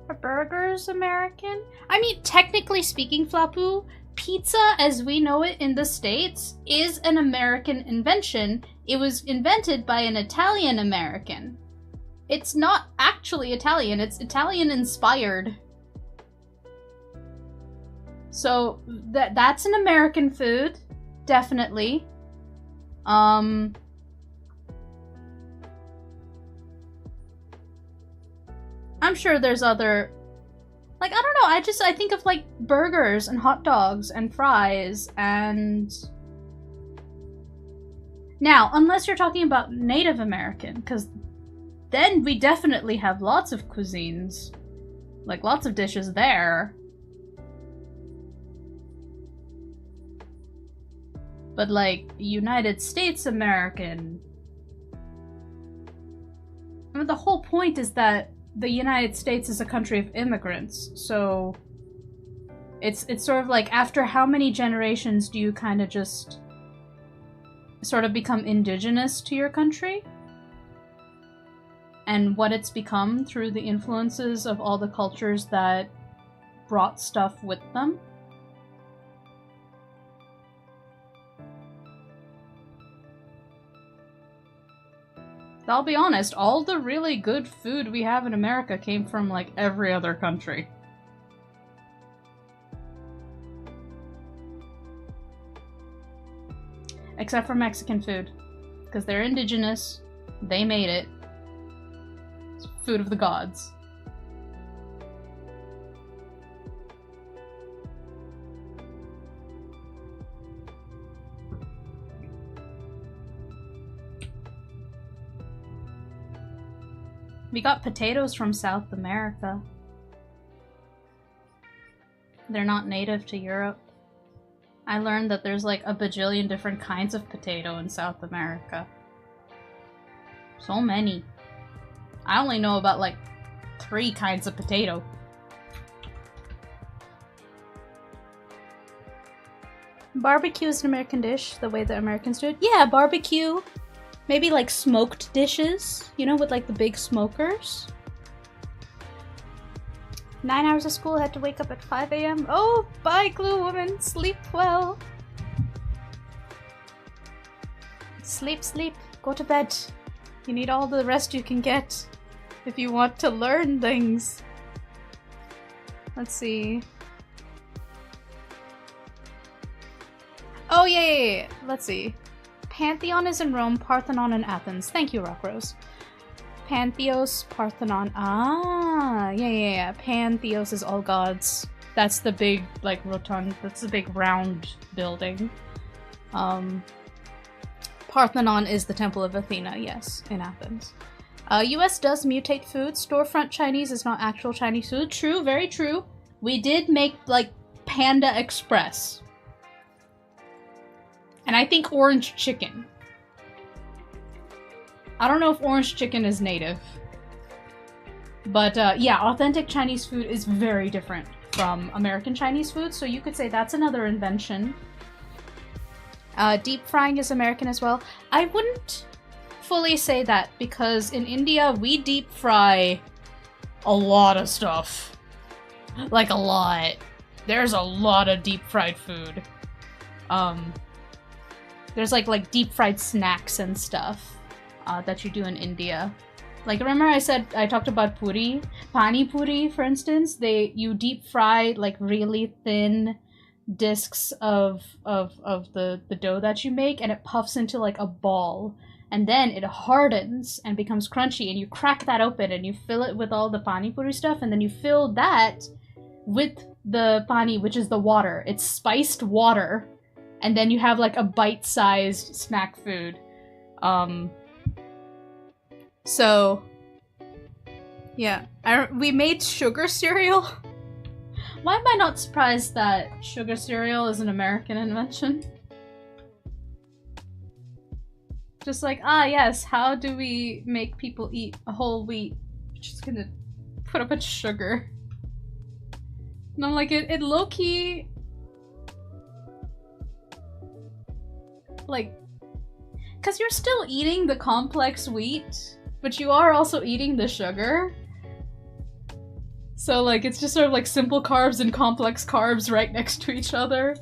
Are burgers American? I mean, technically speaking, Flapu, pizza as we know it in the States is an American invention. It was invented by an Italian American. It's not actually Italian, it's Italian inspired. So that's an American food, definitely. I'm sure there's other, like, I don't know, I think of like burgers and hot dogs and fries and... Now, unless you're talking about Native American, because then we definitely have lots of cuisines, like lots of dishes there. But like United States American, I mean, the whole point is that the United States is a country of immigrants, so it's sort of like, after how many generations do you kind of just sort of become indigenous to your country? And what it's become through the influences of all the cultures that brought stuff with them. I'll be honest, all the really good food we have in America came from, like, every other country. Except for Mexican food. Because they're indigenous, they made it. It's food of the gods. We got potatoes from South America. They're not native to Europe. I learned that there's like a bajillion different kinds of potato in South America. So many. I only know about like 3 kinds of potato. Barbecue is an American dish, the way the Americans do it. Yeah, barbecue. Maybe like smoked dishes, you know, with like the big smokers. 9 hours of school, had to wake up at 5 a.m. Oh, bye, Glue Woman. Sleep well. Sleep, sleep. Go to bed. You need all the rest you can get if you want to learn things. Let's see. Oh, yeah. Let's see. Pantheon is in Rome, Parthenon in Athens. Thank you, Rockrose. Pantheos, Parthenon. Ah, yeah. Pantheos is all gods. That's the big, like, rotund, that's the big round building. Parthenon is the Temple of Athena, yes, in Athens. US does mutate food. Storefront Chinese is not actual Chinese food. True, very true. We did make, like, Panda Express. And I think orange chicken. I don't know if orange chicken is native. But yeah, authentic Chinese food is very different from American Chinese food, so you could say that's another invention. Deep frying is American as well. I wouldn't fully say that, because in India we deep fry a lot of stuff. Like a lot. There's a lot of deep fried food. There's like deep fried snacks and stuff that you do in India. Like, remember I talked about puri? Pani puri, for instance, you deep fry like really thin discs of the dough that you make, and it puffs into like a ball. and then it hardens and becomes crunchy, and you crack that open and you fill it with all the pani puri stuff, and then you fill that with the pani, which is the water. It's spiced water, and then you have like a bite-sized snack food. So yeah, we made sugar cereal. Why am I not surprised that sugar cereal is an American invention? Just like, yes, how do we make people eat a whole wheat? Just gonna put a bunch of sugar. And I'm like, it low-key... Like... Because you're still eating the complex wheat, but you are also eating the sugar. So, like, it's just sort of like simple carbs and complex carbs right next to each other.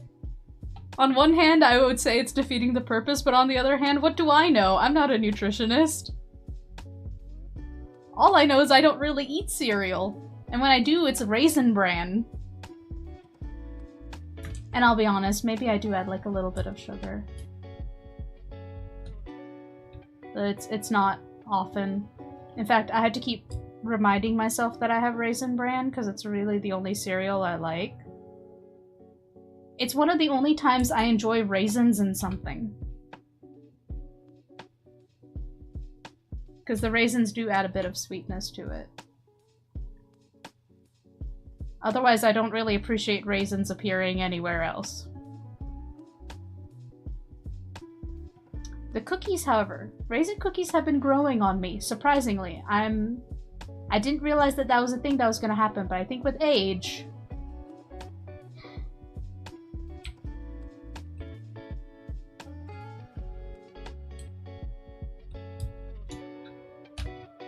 On one hand, I would say it's defeating the purpose, but on the other hand, what do I know? I'm not a nutritionist. All I know is I don't really eat cereal. And when I do, it's Raisin Bran. And I'll be honest, maybe I do add like a little bit of sugar. But it's not often. In fact, I had to keep reminding myself that I have Raisin Bran because it's really the only cereal I like. It's one of the only times I enjoy raisins in something. Because the raisins do add a bit of sweetness to it. Otherwise, I don't really appreciate raisins appearing anywhere else. The cookies, however, raisin cookies have been growing on me, surprisingly. I didn't realize that that was a thing that was going to happen, but I think with age...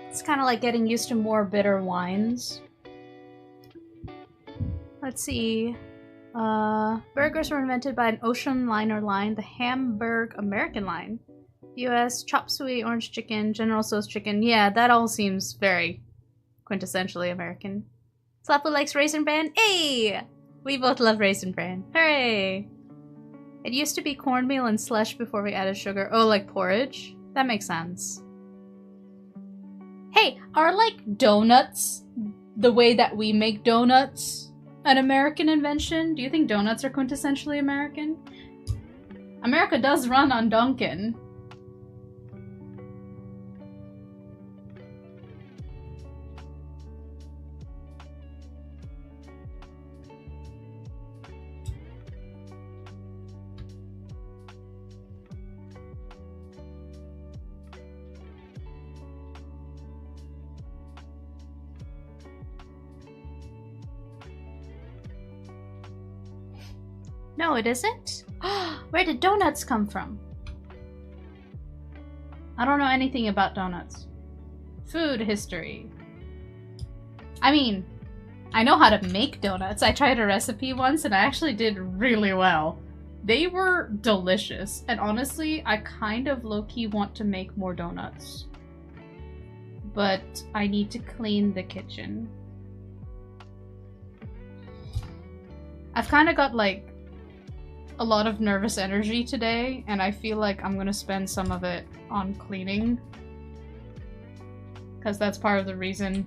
It's kind of like getting used to more bitter wines. Let's see. Burgers were invented by an ocean liner line, the Hamburg American line. US, chop suey, orange chicken, General Tso's chicken. Yeah, that all seems very quintessentially American. Slapu likes Raisin Bran. Hey! We both love Raisin Bran. Hooray! It used to be cornmeal and slush before we added sugar. Oh, like porridge? That makes sense. Hey, are like donuts the way that we make donuts an American invention? Do you think donuts are quintessentially American? America does run on Dunkin'. No, it isn't? Where did donuts come from? I don't know anything about donuts. Food history. I mean, I know how to make donuts. I tried a recipe once and I actually did really well. They were delicious. And honestly, I kind of low-key want to make more donuts. But I need to clean the kitchen. I've kind of got like a lot of nervous energy today, and I feel like I'm gonna spend some of it on cleaning. Because that's part of the reason.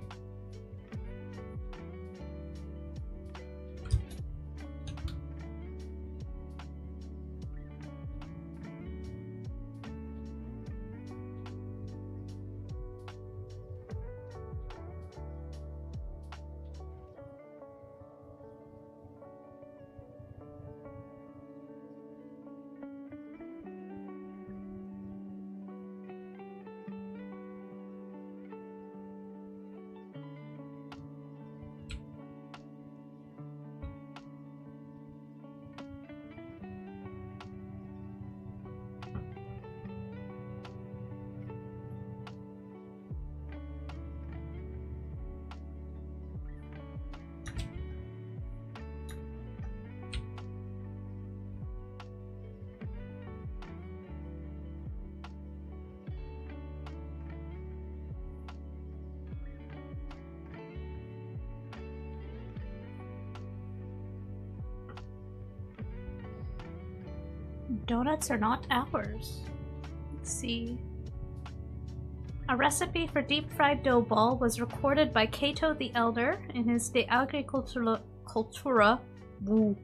Donuts are not ours. Let's see. A recipe for deep-fried dough ball was recorded by Cato the Elder in his De Agricultura. Woo.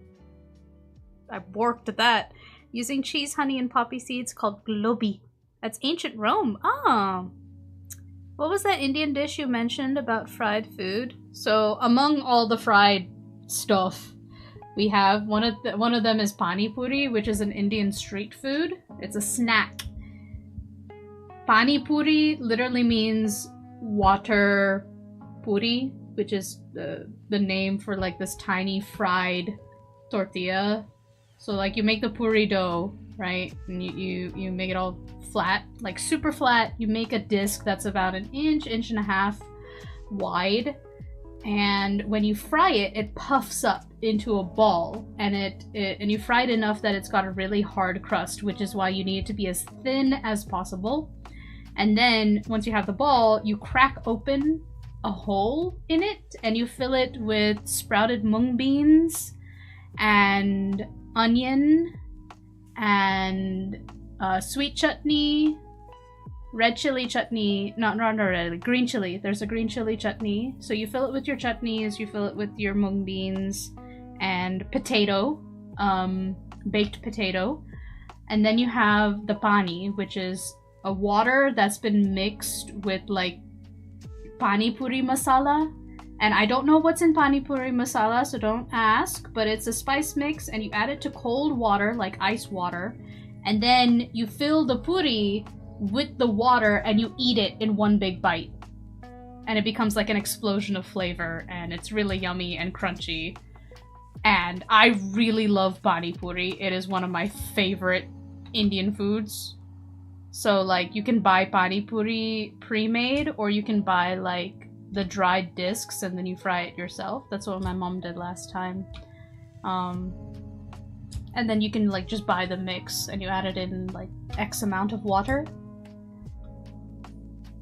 I worked at that. Using cheese, honey, and poppy seeds called globi. That's ancient Rome. Oh. What was that Indian dish you mentioned about fried food? So among all the fried stuff, we have one of them is pani puri, which is an Indian street food. It's a snack. Pani puri literally means water puri, which is the name for like this tiny fried tortilla. So like you make the puri dough, right? And you make it all flat, like super flat. You make a disc that's about an inch and a half wide. And when you fry it, it puffs up into a ball, and and you fry it enough that it's got a really hard crust, which is why you need it to be as thin as possible. And then once you have the ball, you crack open a hole in it and you fill it with sprouted mung beans and onion and sweet chutney, red chili chutney, not red, green chili. There's a green chili chutney. So you fill it with your chutneys, you fill it with your mung beans and potato, baked potato. And then you have the pani, which is a water that's been mixed with like pani puri masala. And I don't know what's in pani puri masala, so don't ask, but it's a spice mix and you add it to cold water, like ice water. And then you fill the puri with the water and you eat it in one big bite. And it becomes like an explosion of flavor and it's really yummy and crunchy. And I really love pani puri. It is one of my favorite Indian foods. So like you can buy pani puri pre-made or you can buy like the dried discs and then you fry it yourself. That's what my mom did last time. And then you can like just buy the mix and you add it in like X amount of water.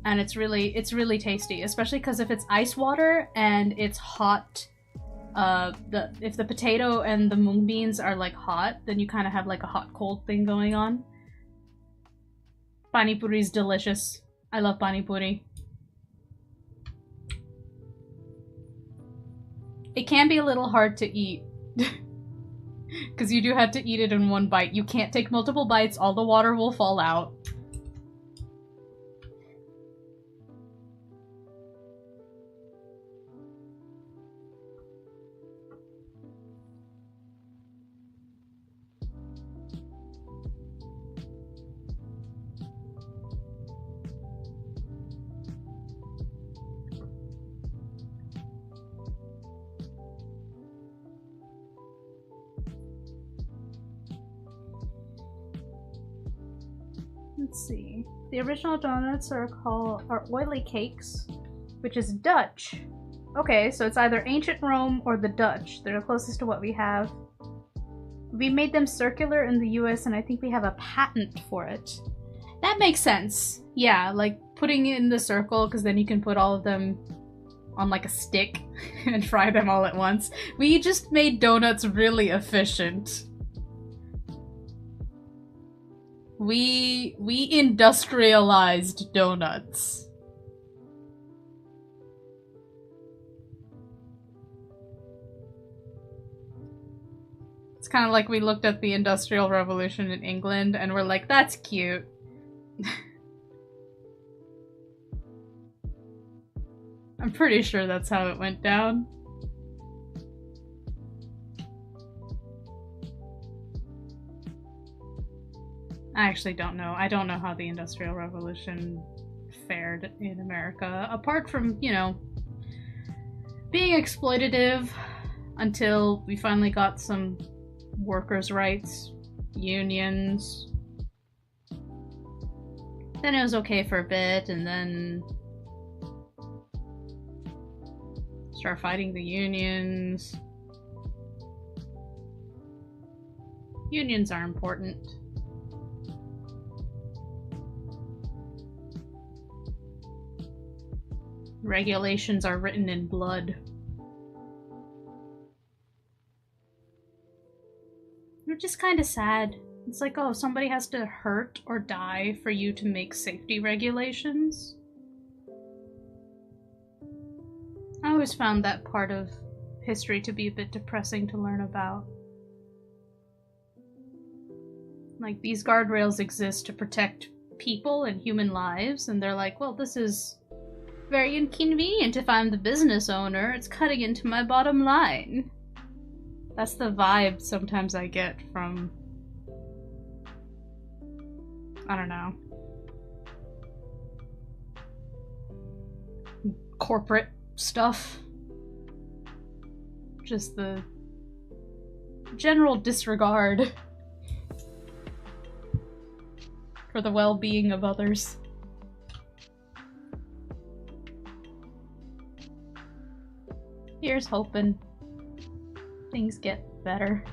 And it's really tasty, especially because if it's ice water and it's hot, if the potato and the mung beans are like hot, then you kind of have like a hot cold thing going on. Pani puri is delicious. I love pani puri. It can be a little hard to eat. Because you do have to eat it in one bite. You can't take multiple bites, all the water will fall out. Let's see. The original donuts are oily cakes, which is Dutch. Okay, so it's either ancient Rome or the Dutch. They're the closest to what we have. We made them circular in the US and I think we have a patent for it. That makes sense. Yeah, like putting it in the circle because then you can put all of them on like a stick and fry them all at once. We just made donuts really efficient. We industrialized donuts. It's kind of like we looked at the Industrial Revolution in England and we're like, that's cute. I'm pretty sure that's how it went down. I actually don't know. I don't know how the Industrial Revolution fared in America, apart from, you know, being exploitative until we finally got some workers' rights, unions. Then it was okay for a bit, and then start fighting the unions. Unions are important. Regulations are written in blood. Which is kind of sad. It's like, oh, somebody has to hurt or die for you to make safety regulations. I always found that part of history to be a bit depressing to learn about. Like, these guardrails exist to protect people and human lives, and they're like, well, this is very inconvenient if I'm the business owner. It's cutting into my bottom line. That's the vibe sometimes I get from, I don't know, corporate stuff. Just the general disregard for the well-being of others. Here's hoping things get better.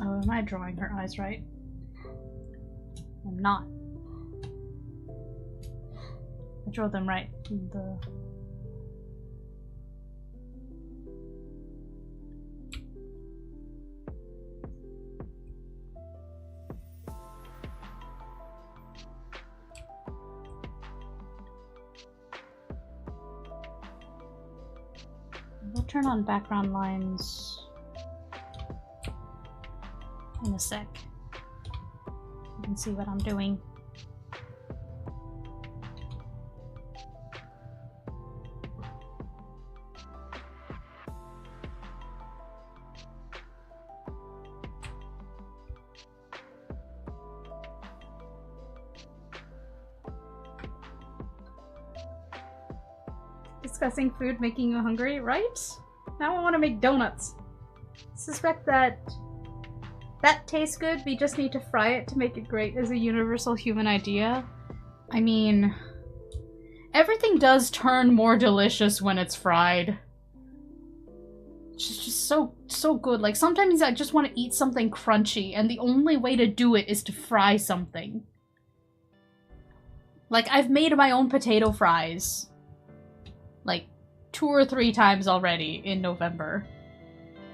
Oh, am I drawing her eyes right? I'm not. I drew them right. We'll turn on background lines in a sec. You can see what I'm doing. Discussing food making you hungry, right? Now I want to make donuts. Suspect that tastes good, we just need to fry it to make it great as a universal human idea. I mean, everything does turn more delicious when it's fried. It's just so good. Like, sometimes I just want to eat something crunchy, and the only way to do it is to fry something. Like, I've made my own potato fries like 2 or 3 times already in November,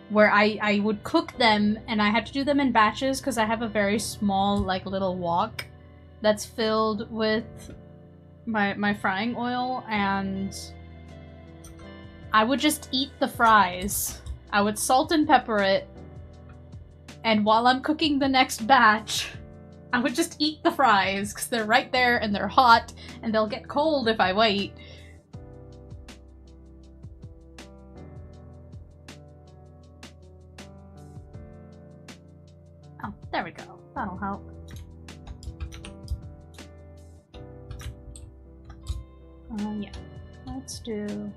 where I would cook them, and I had to do them in batches because I have a very small, like, little wok that's filled with my frying oil, and I would just eat the fries. I would salt and pepper it, and while I'm cooking the next batch, I would just eat the fries because they're right there and they're hot, and they'll get cold if I wait. Oh, there we go. That'll help. Yeah. Let's do...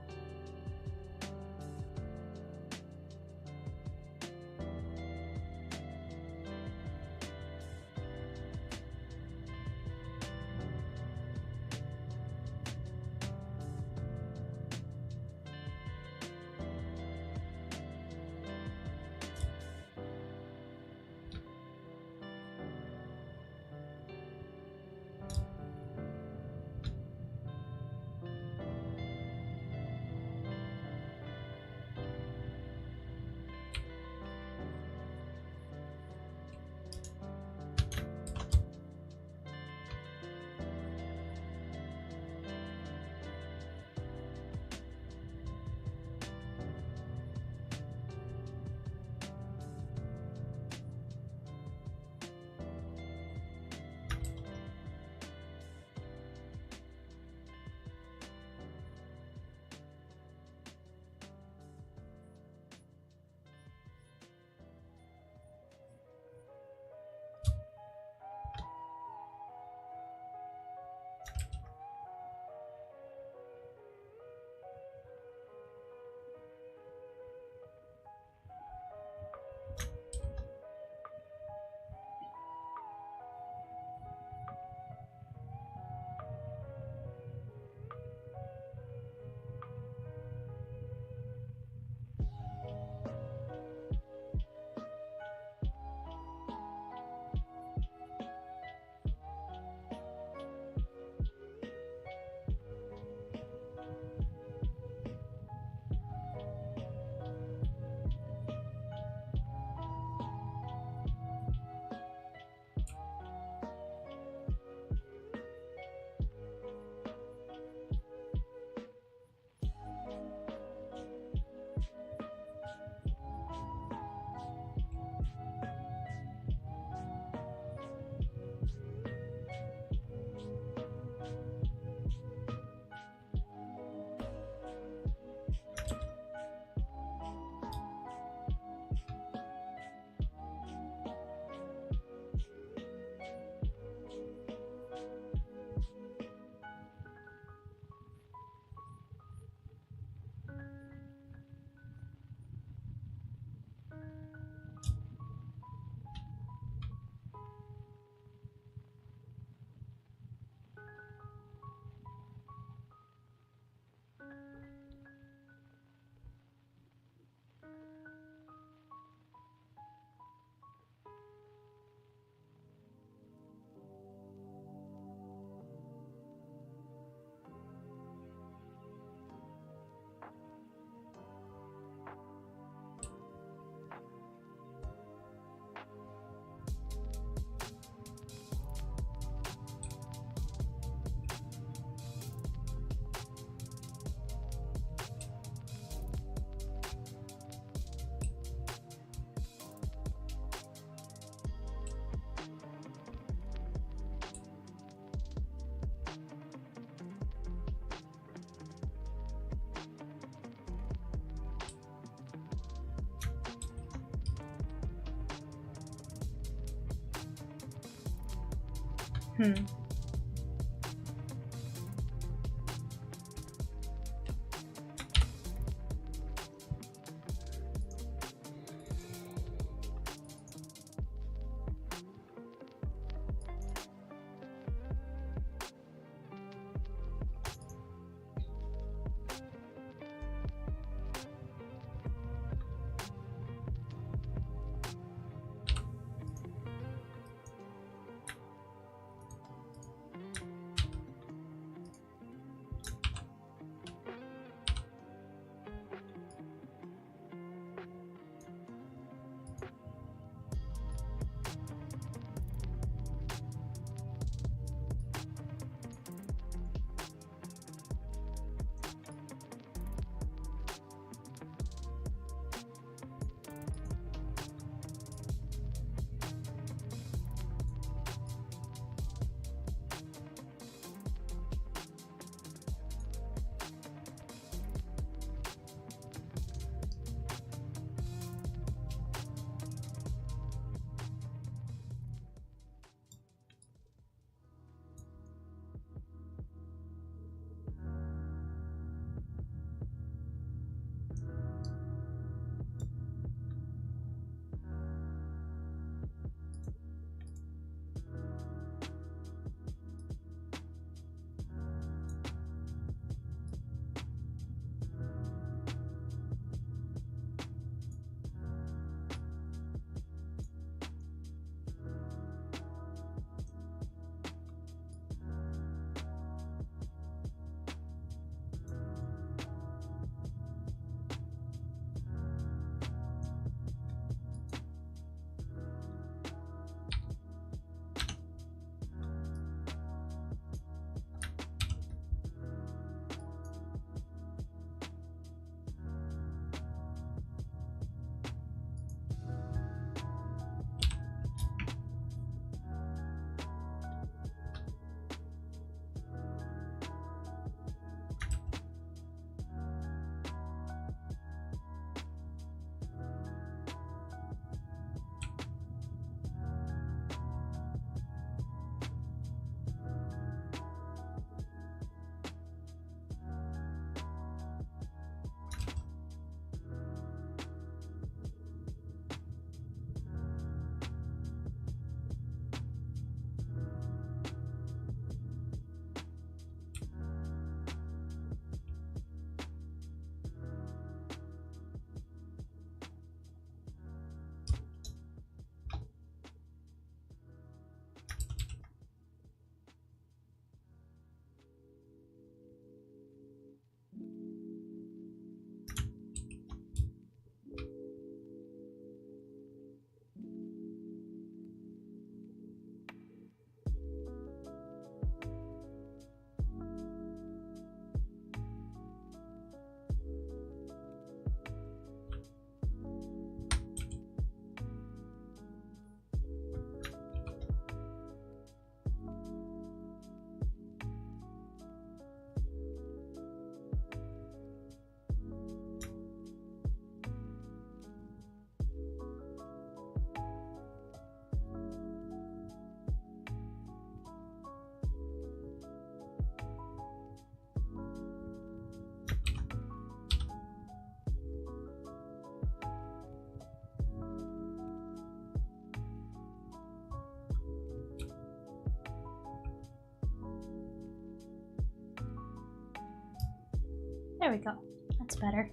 There we go. That's better.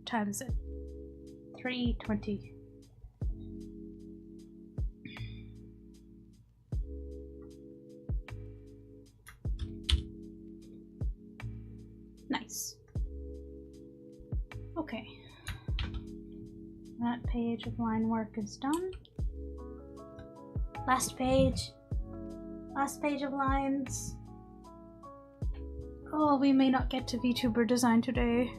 Time is it? 3:20. Nice. Okay. That page of line work is done. Last page. Last page of lines. Oh, we may not get to VTuber design today.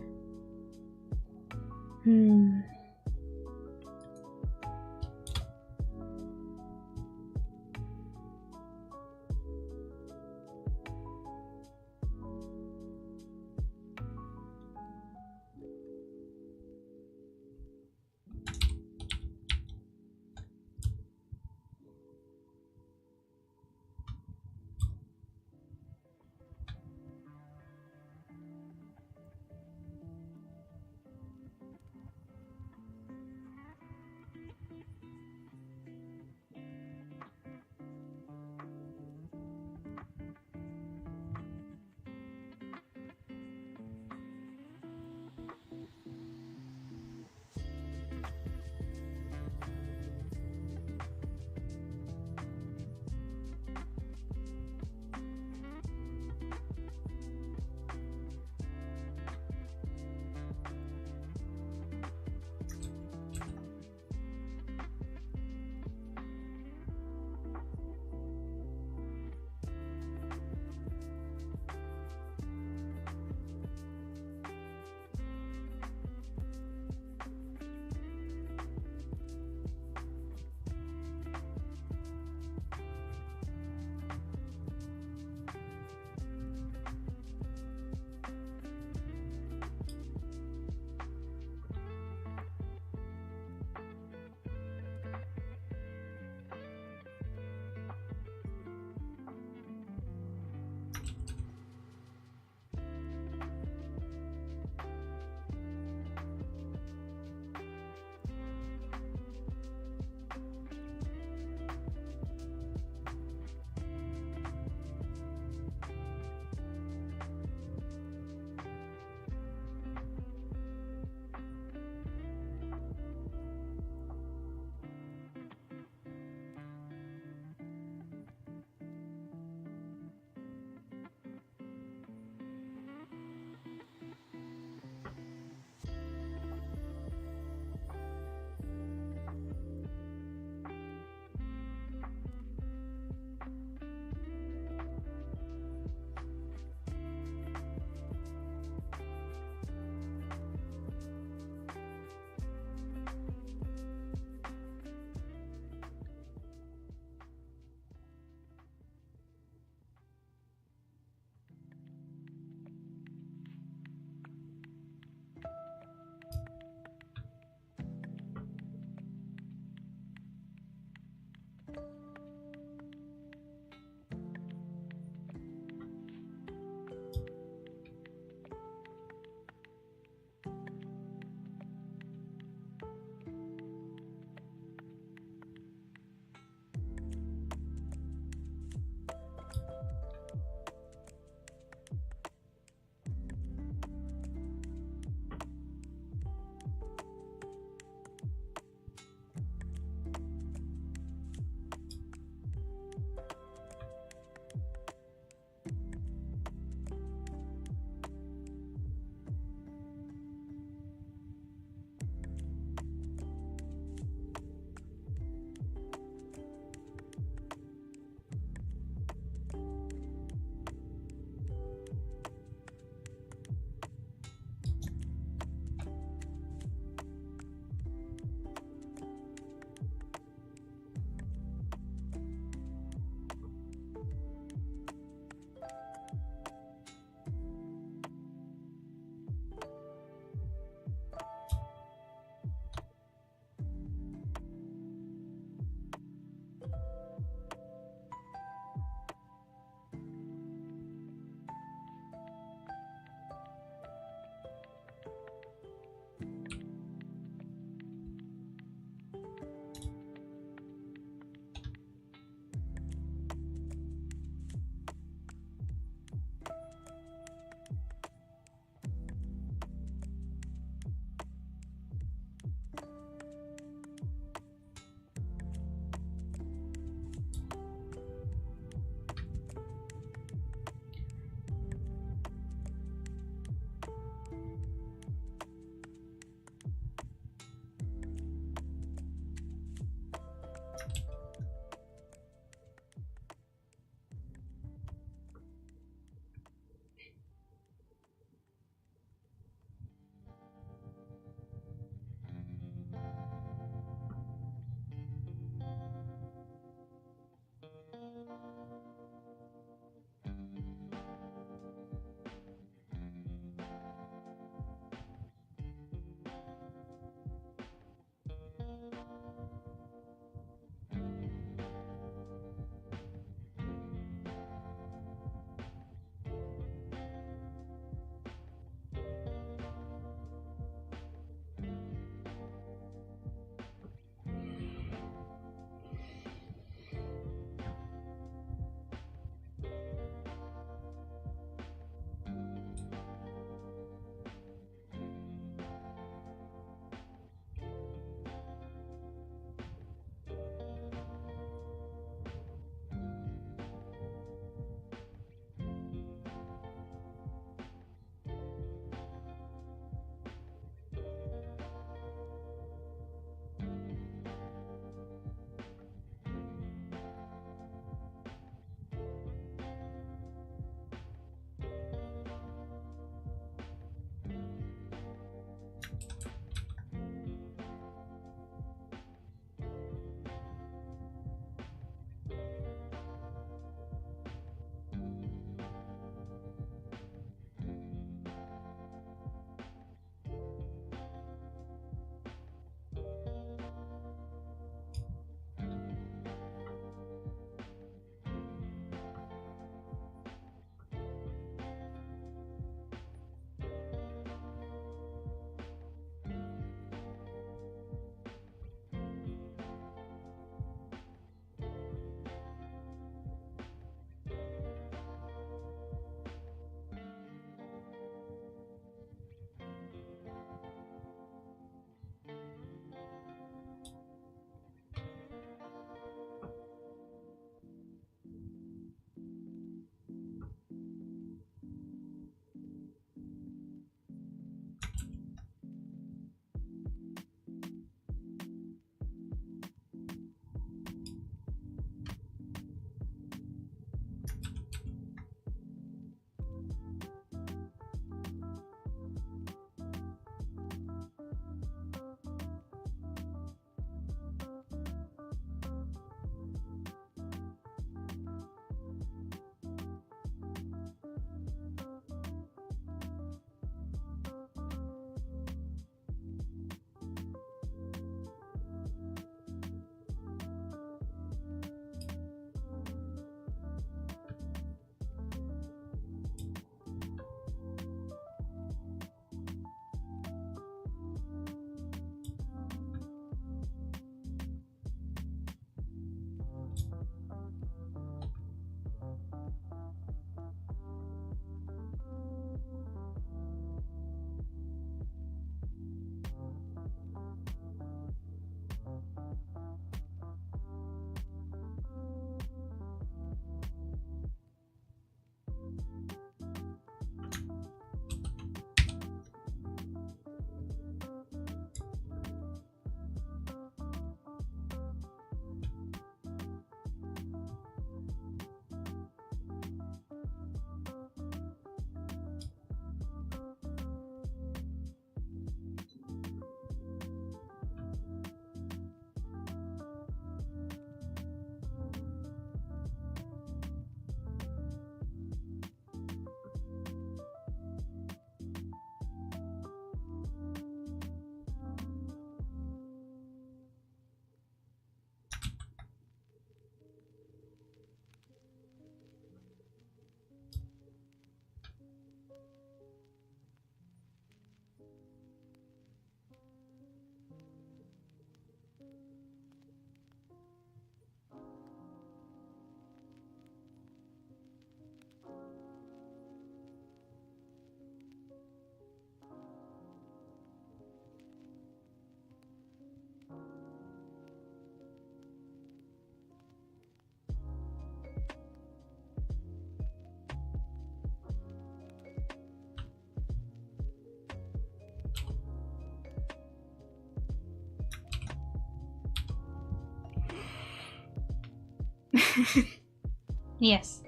Yes.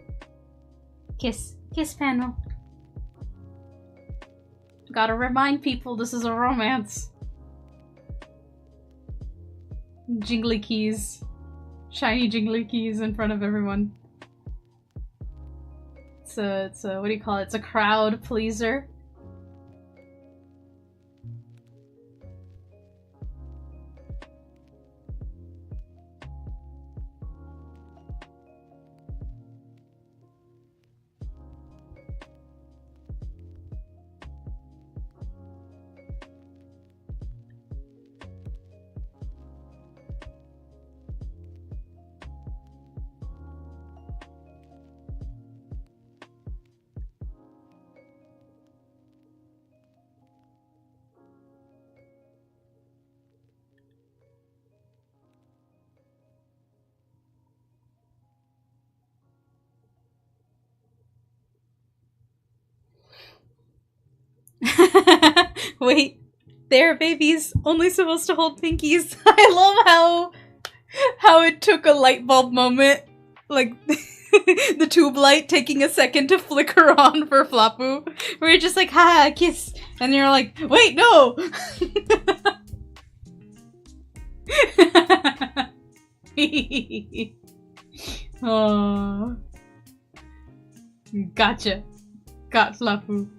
Kiss. Kiss panel. Gotta remind people this is a romance. Jingly keys. Shiny jingly keys in front of everyone. It's a, what do you call it? It's a crowd pleaser. Wait, they're babies, only supposed to hold pinkies. I love how it took a light bulb moment, like the tube light taking a second to flicker on for Flapu, where you're just like, ha, kiss, and you're like, wait, no. Oh, gotcha, got Flapu.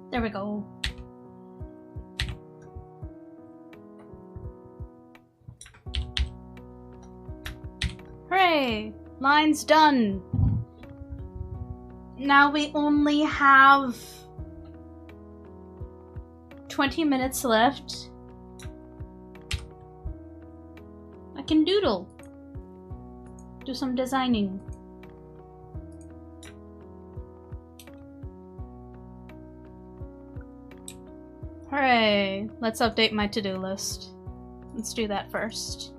There we go. Hooray! Line's done. Now we only have 20 minutes left. I can doodle. Do some designing. Hooray! Let's update my to-do list. Let's do that first.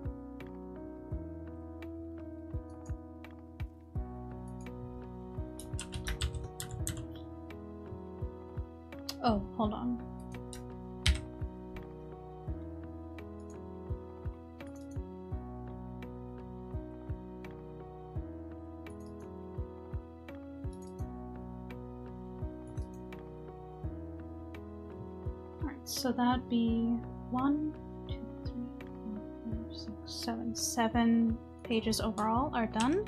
Oh, hold on. So that'd be 1, 2, 3, 4, 5, 6, 7. 7 pages overall are done.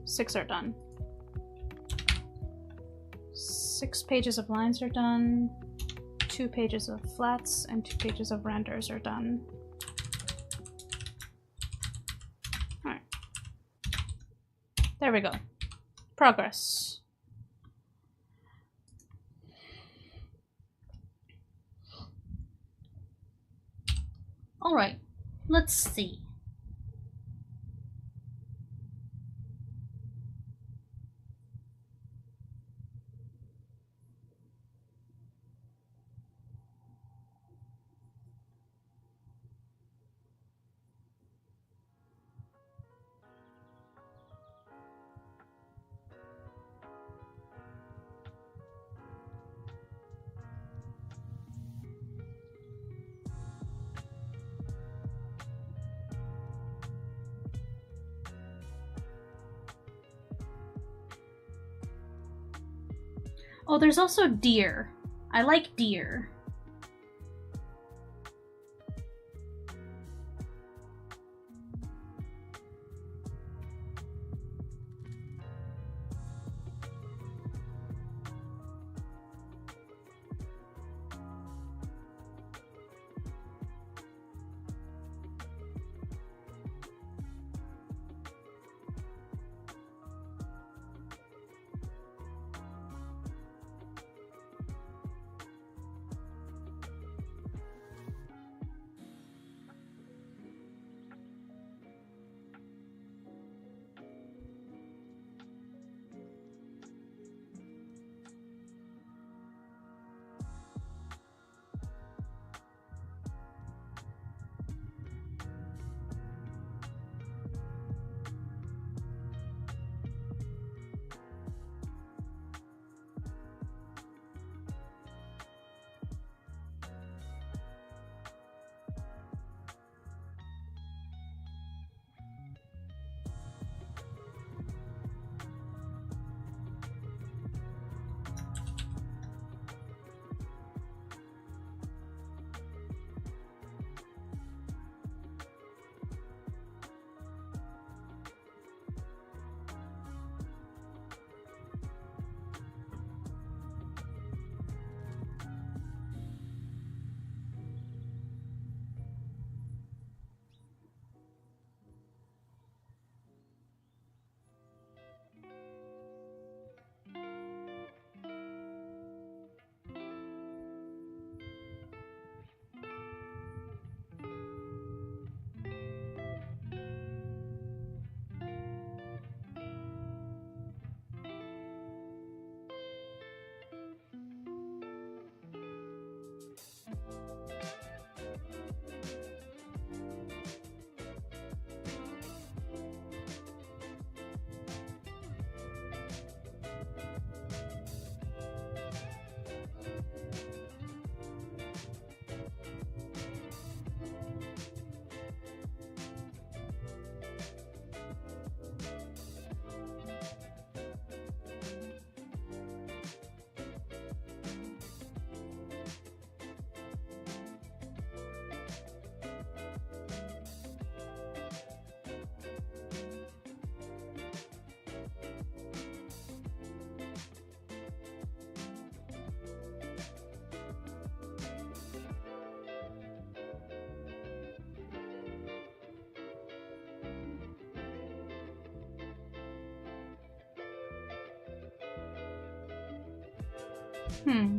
Six are done. 6 pages of lines are done. 2 pages of flats and 2 pages of renders are done. Alright. There we go. Progress. Alright, let's see. Oh, there's also deer. I like deer. Hmm.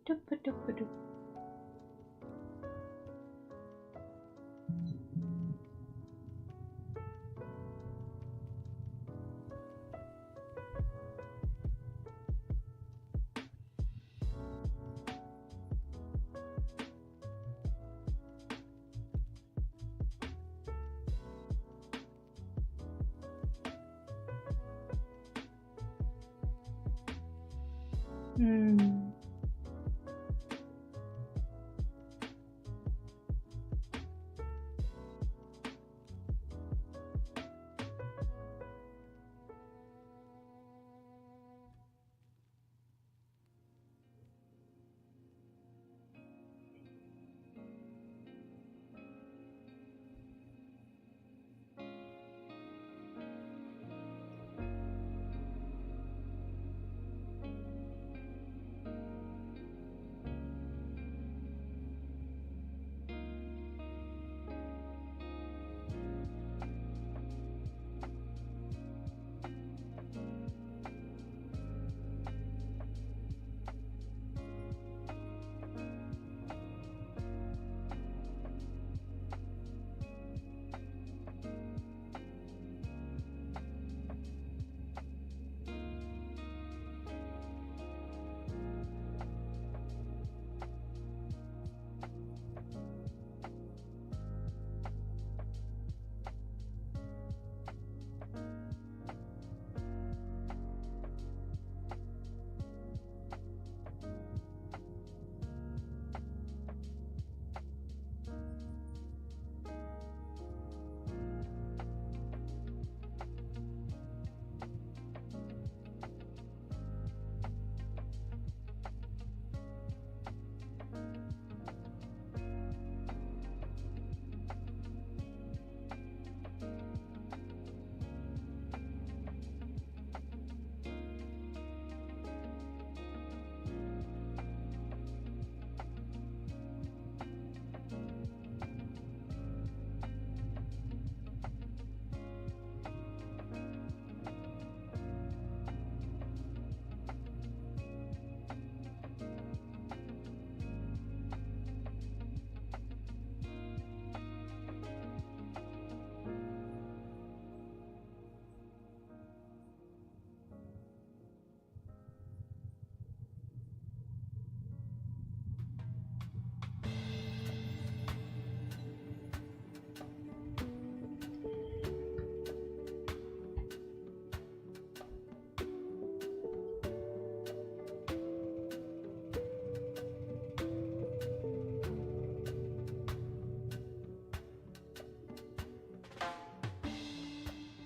Doop-a-doop-a-doop. Hmm.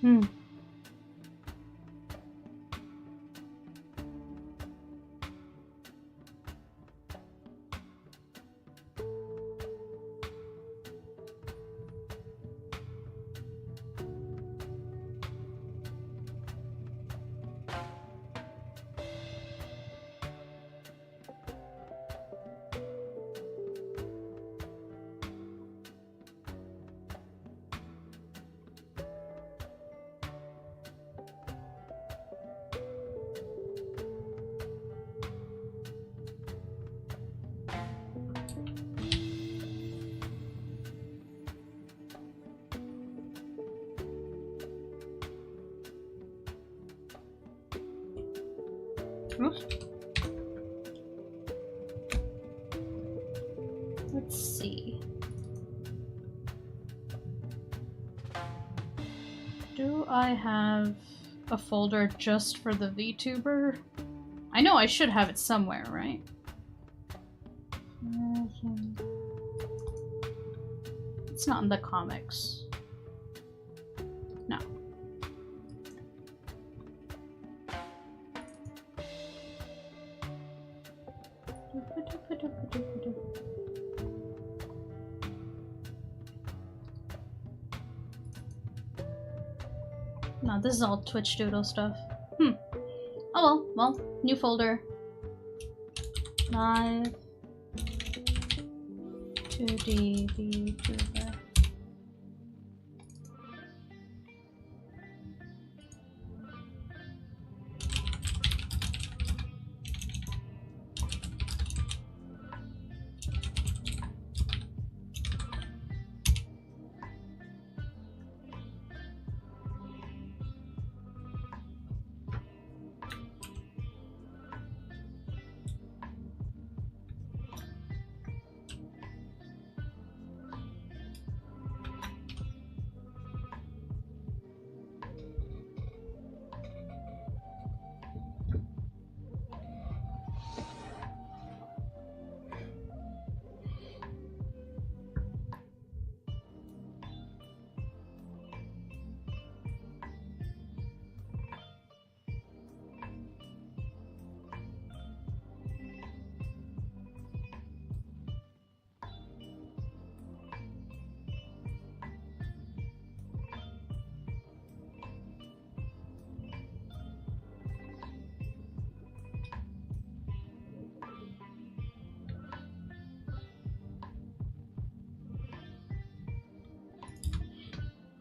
Hmm. Oops. Let's see. Do I have a folder just for the VTuber? I know I should have it somewhere, right? It's not in the comics. No. No, this is all Twitch Doodle stuff. Oh well, new folder. Live 2D VTuber.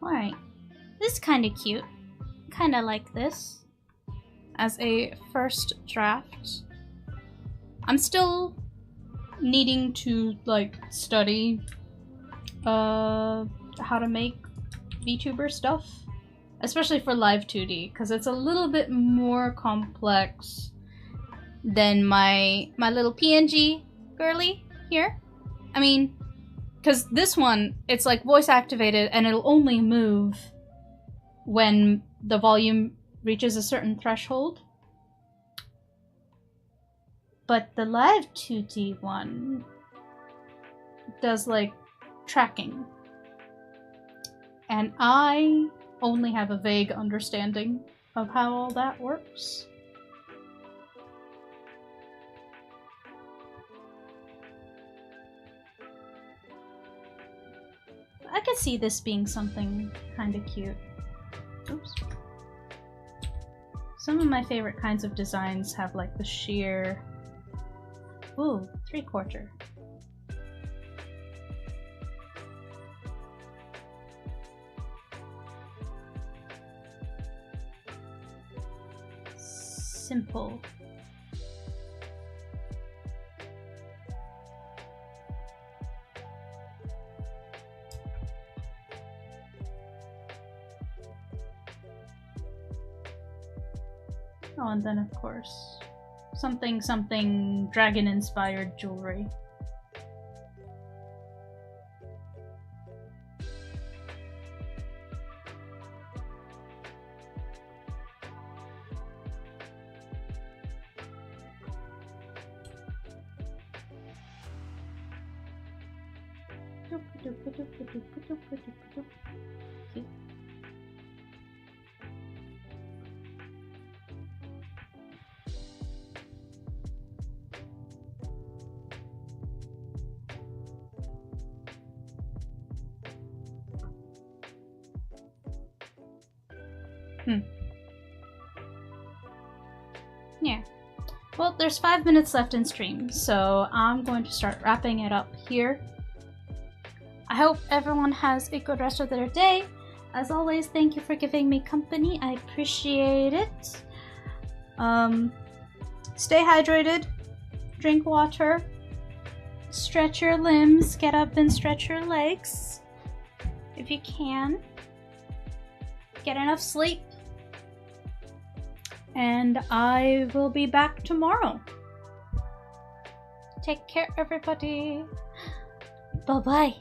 Alright. This is kind of cute. Kind of like this. As a first draft. I'm still needing to, like, study how to make VTuber stuff. Especially for live 2D, because it's a little bit more complex than my little PNG girly here. I mean, because this one, it's like voice activated and it'll only move when the volume reaches a certain threshold. But the live 2D one does like tracking. And I only have a vague understanding of how all that works. I could see this being something kind of cute. Oops. Some of my favorite kinds of designs have like the sheer... Ooh, 3/4. Simple. Oh, and then of course, something dragon-inspired jewelry. Yeah. Well, there's 5 minutes left in stream, so I'm going to start wrapping it up here. I hope everyone has a good rest of their day. As always, thank you for giving me company. I appreciate it. Stay hydrated. Drink water. Stretch your limbs. Get up and stretch your legs. If you can. Get enough sleep. And I will be back tomorrow. Take care, everybody. Bye-bye.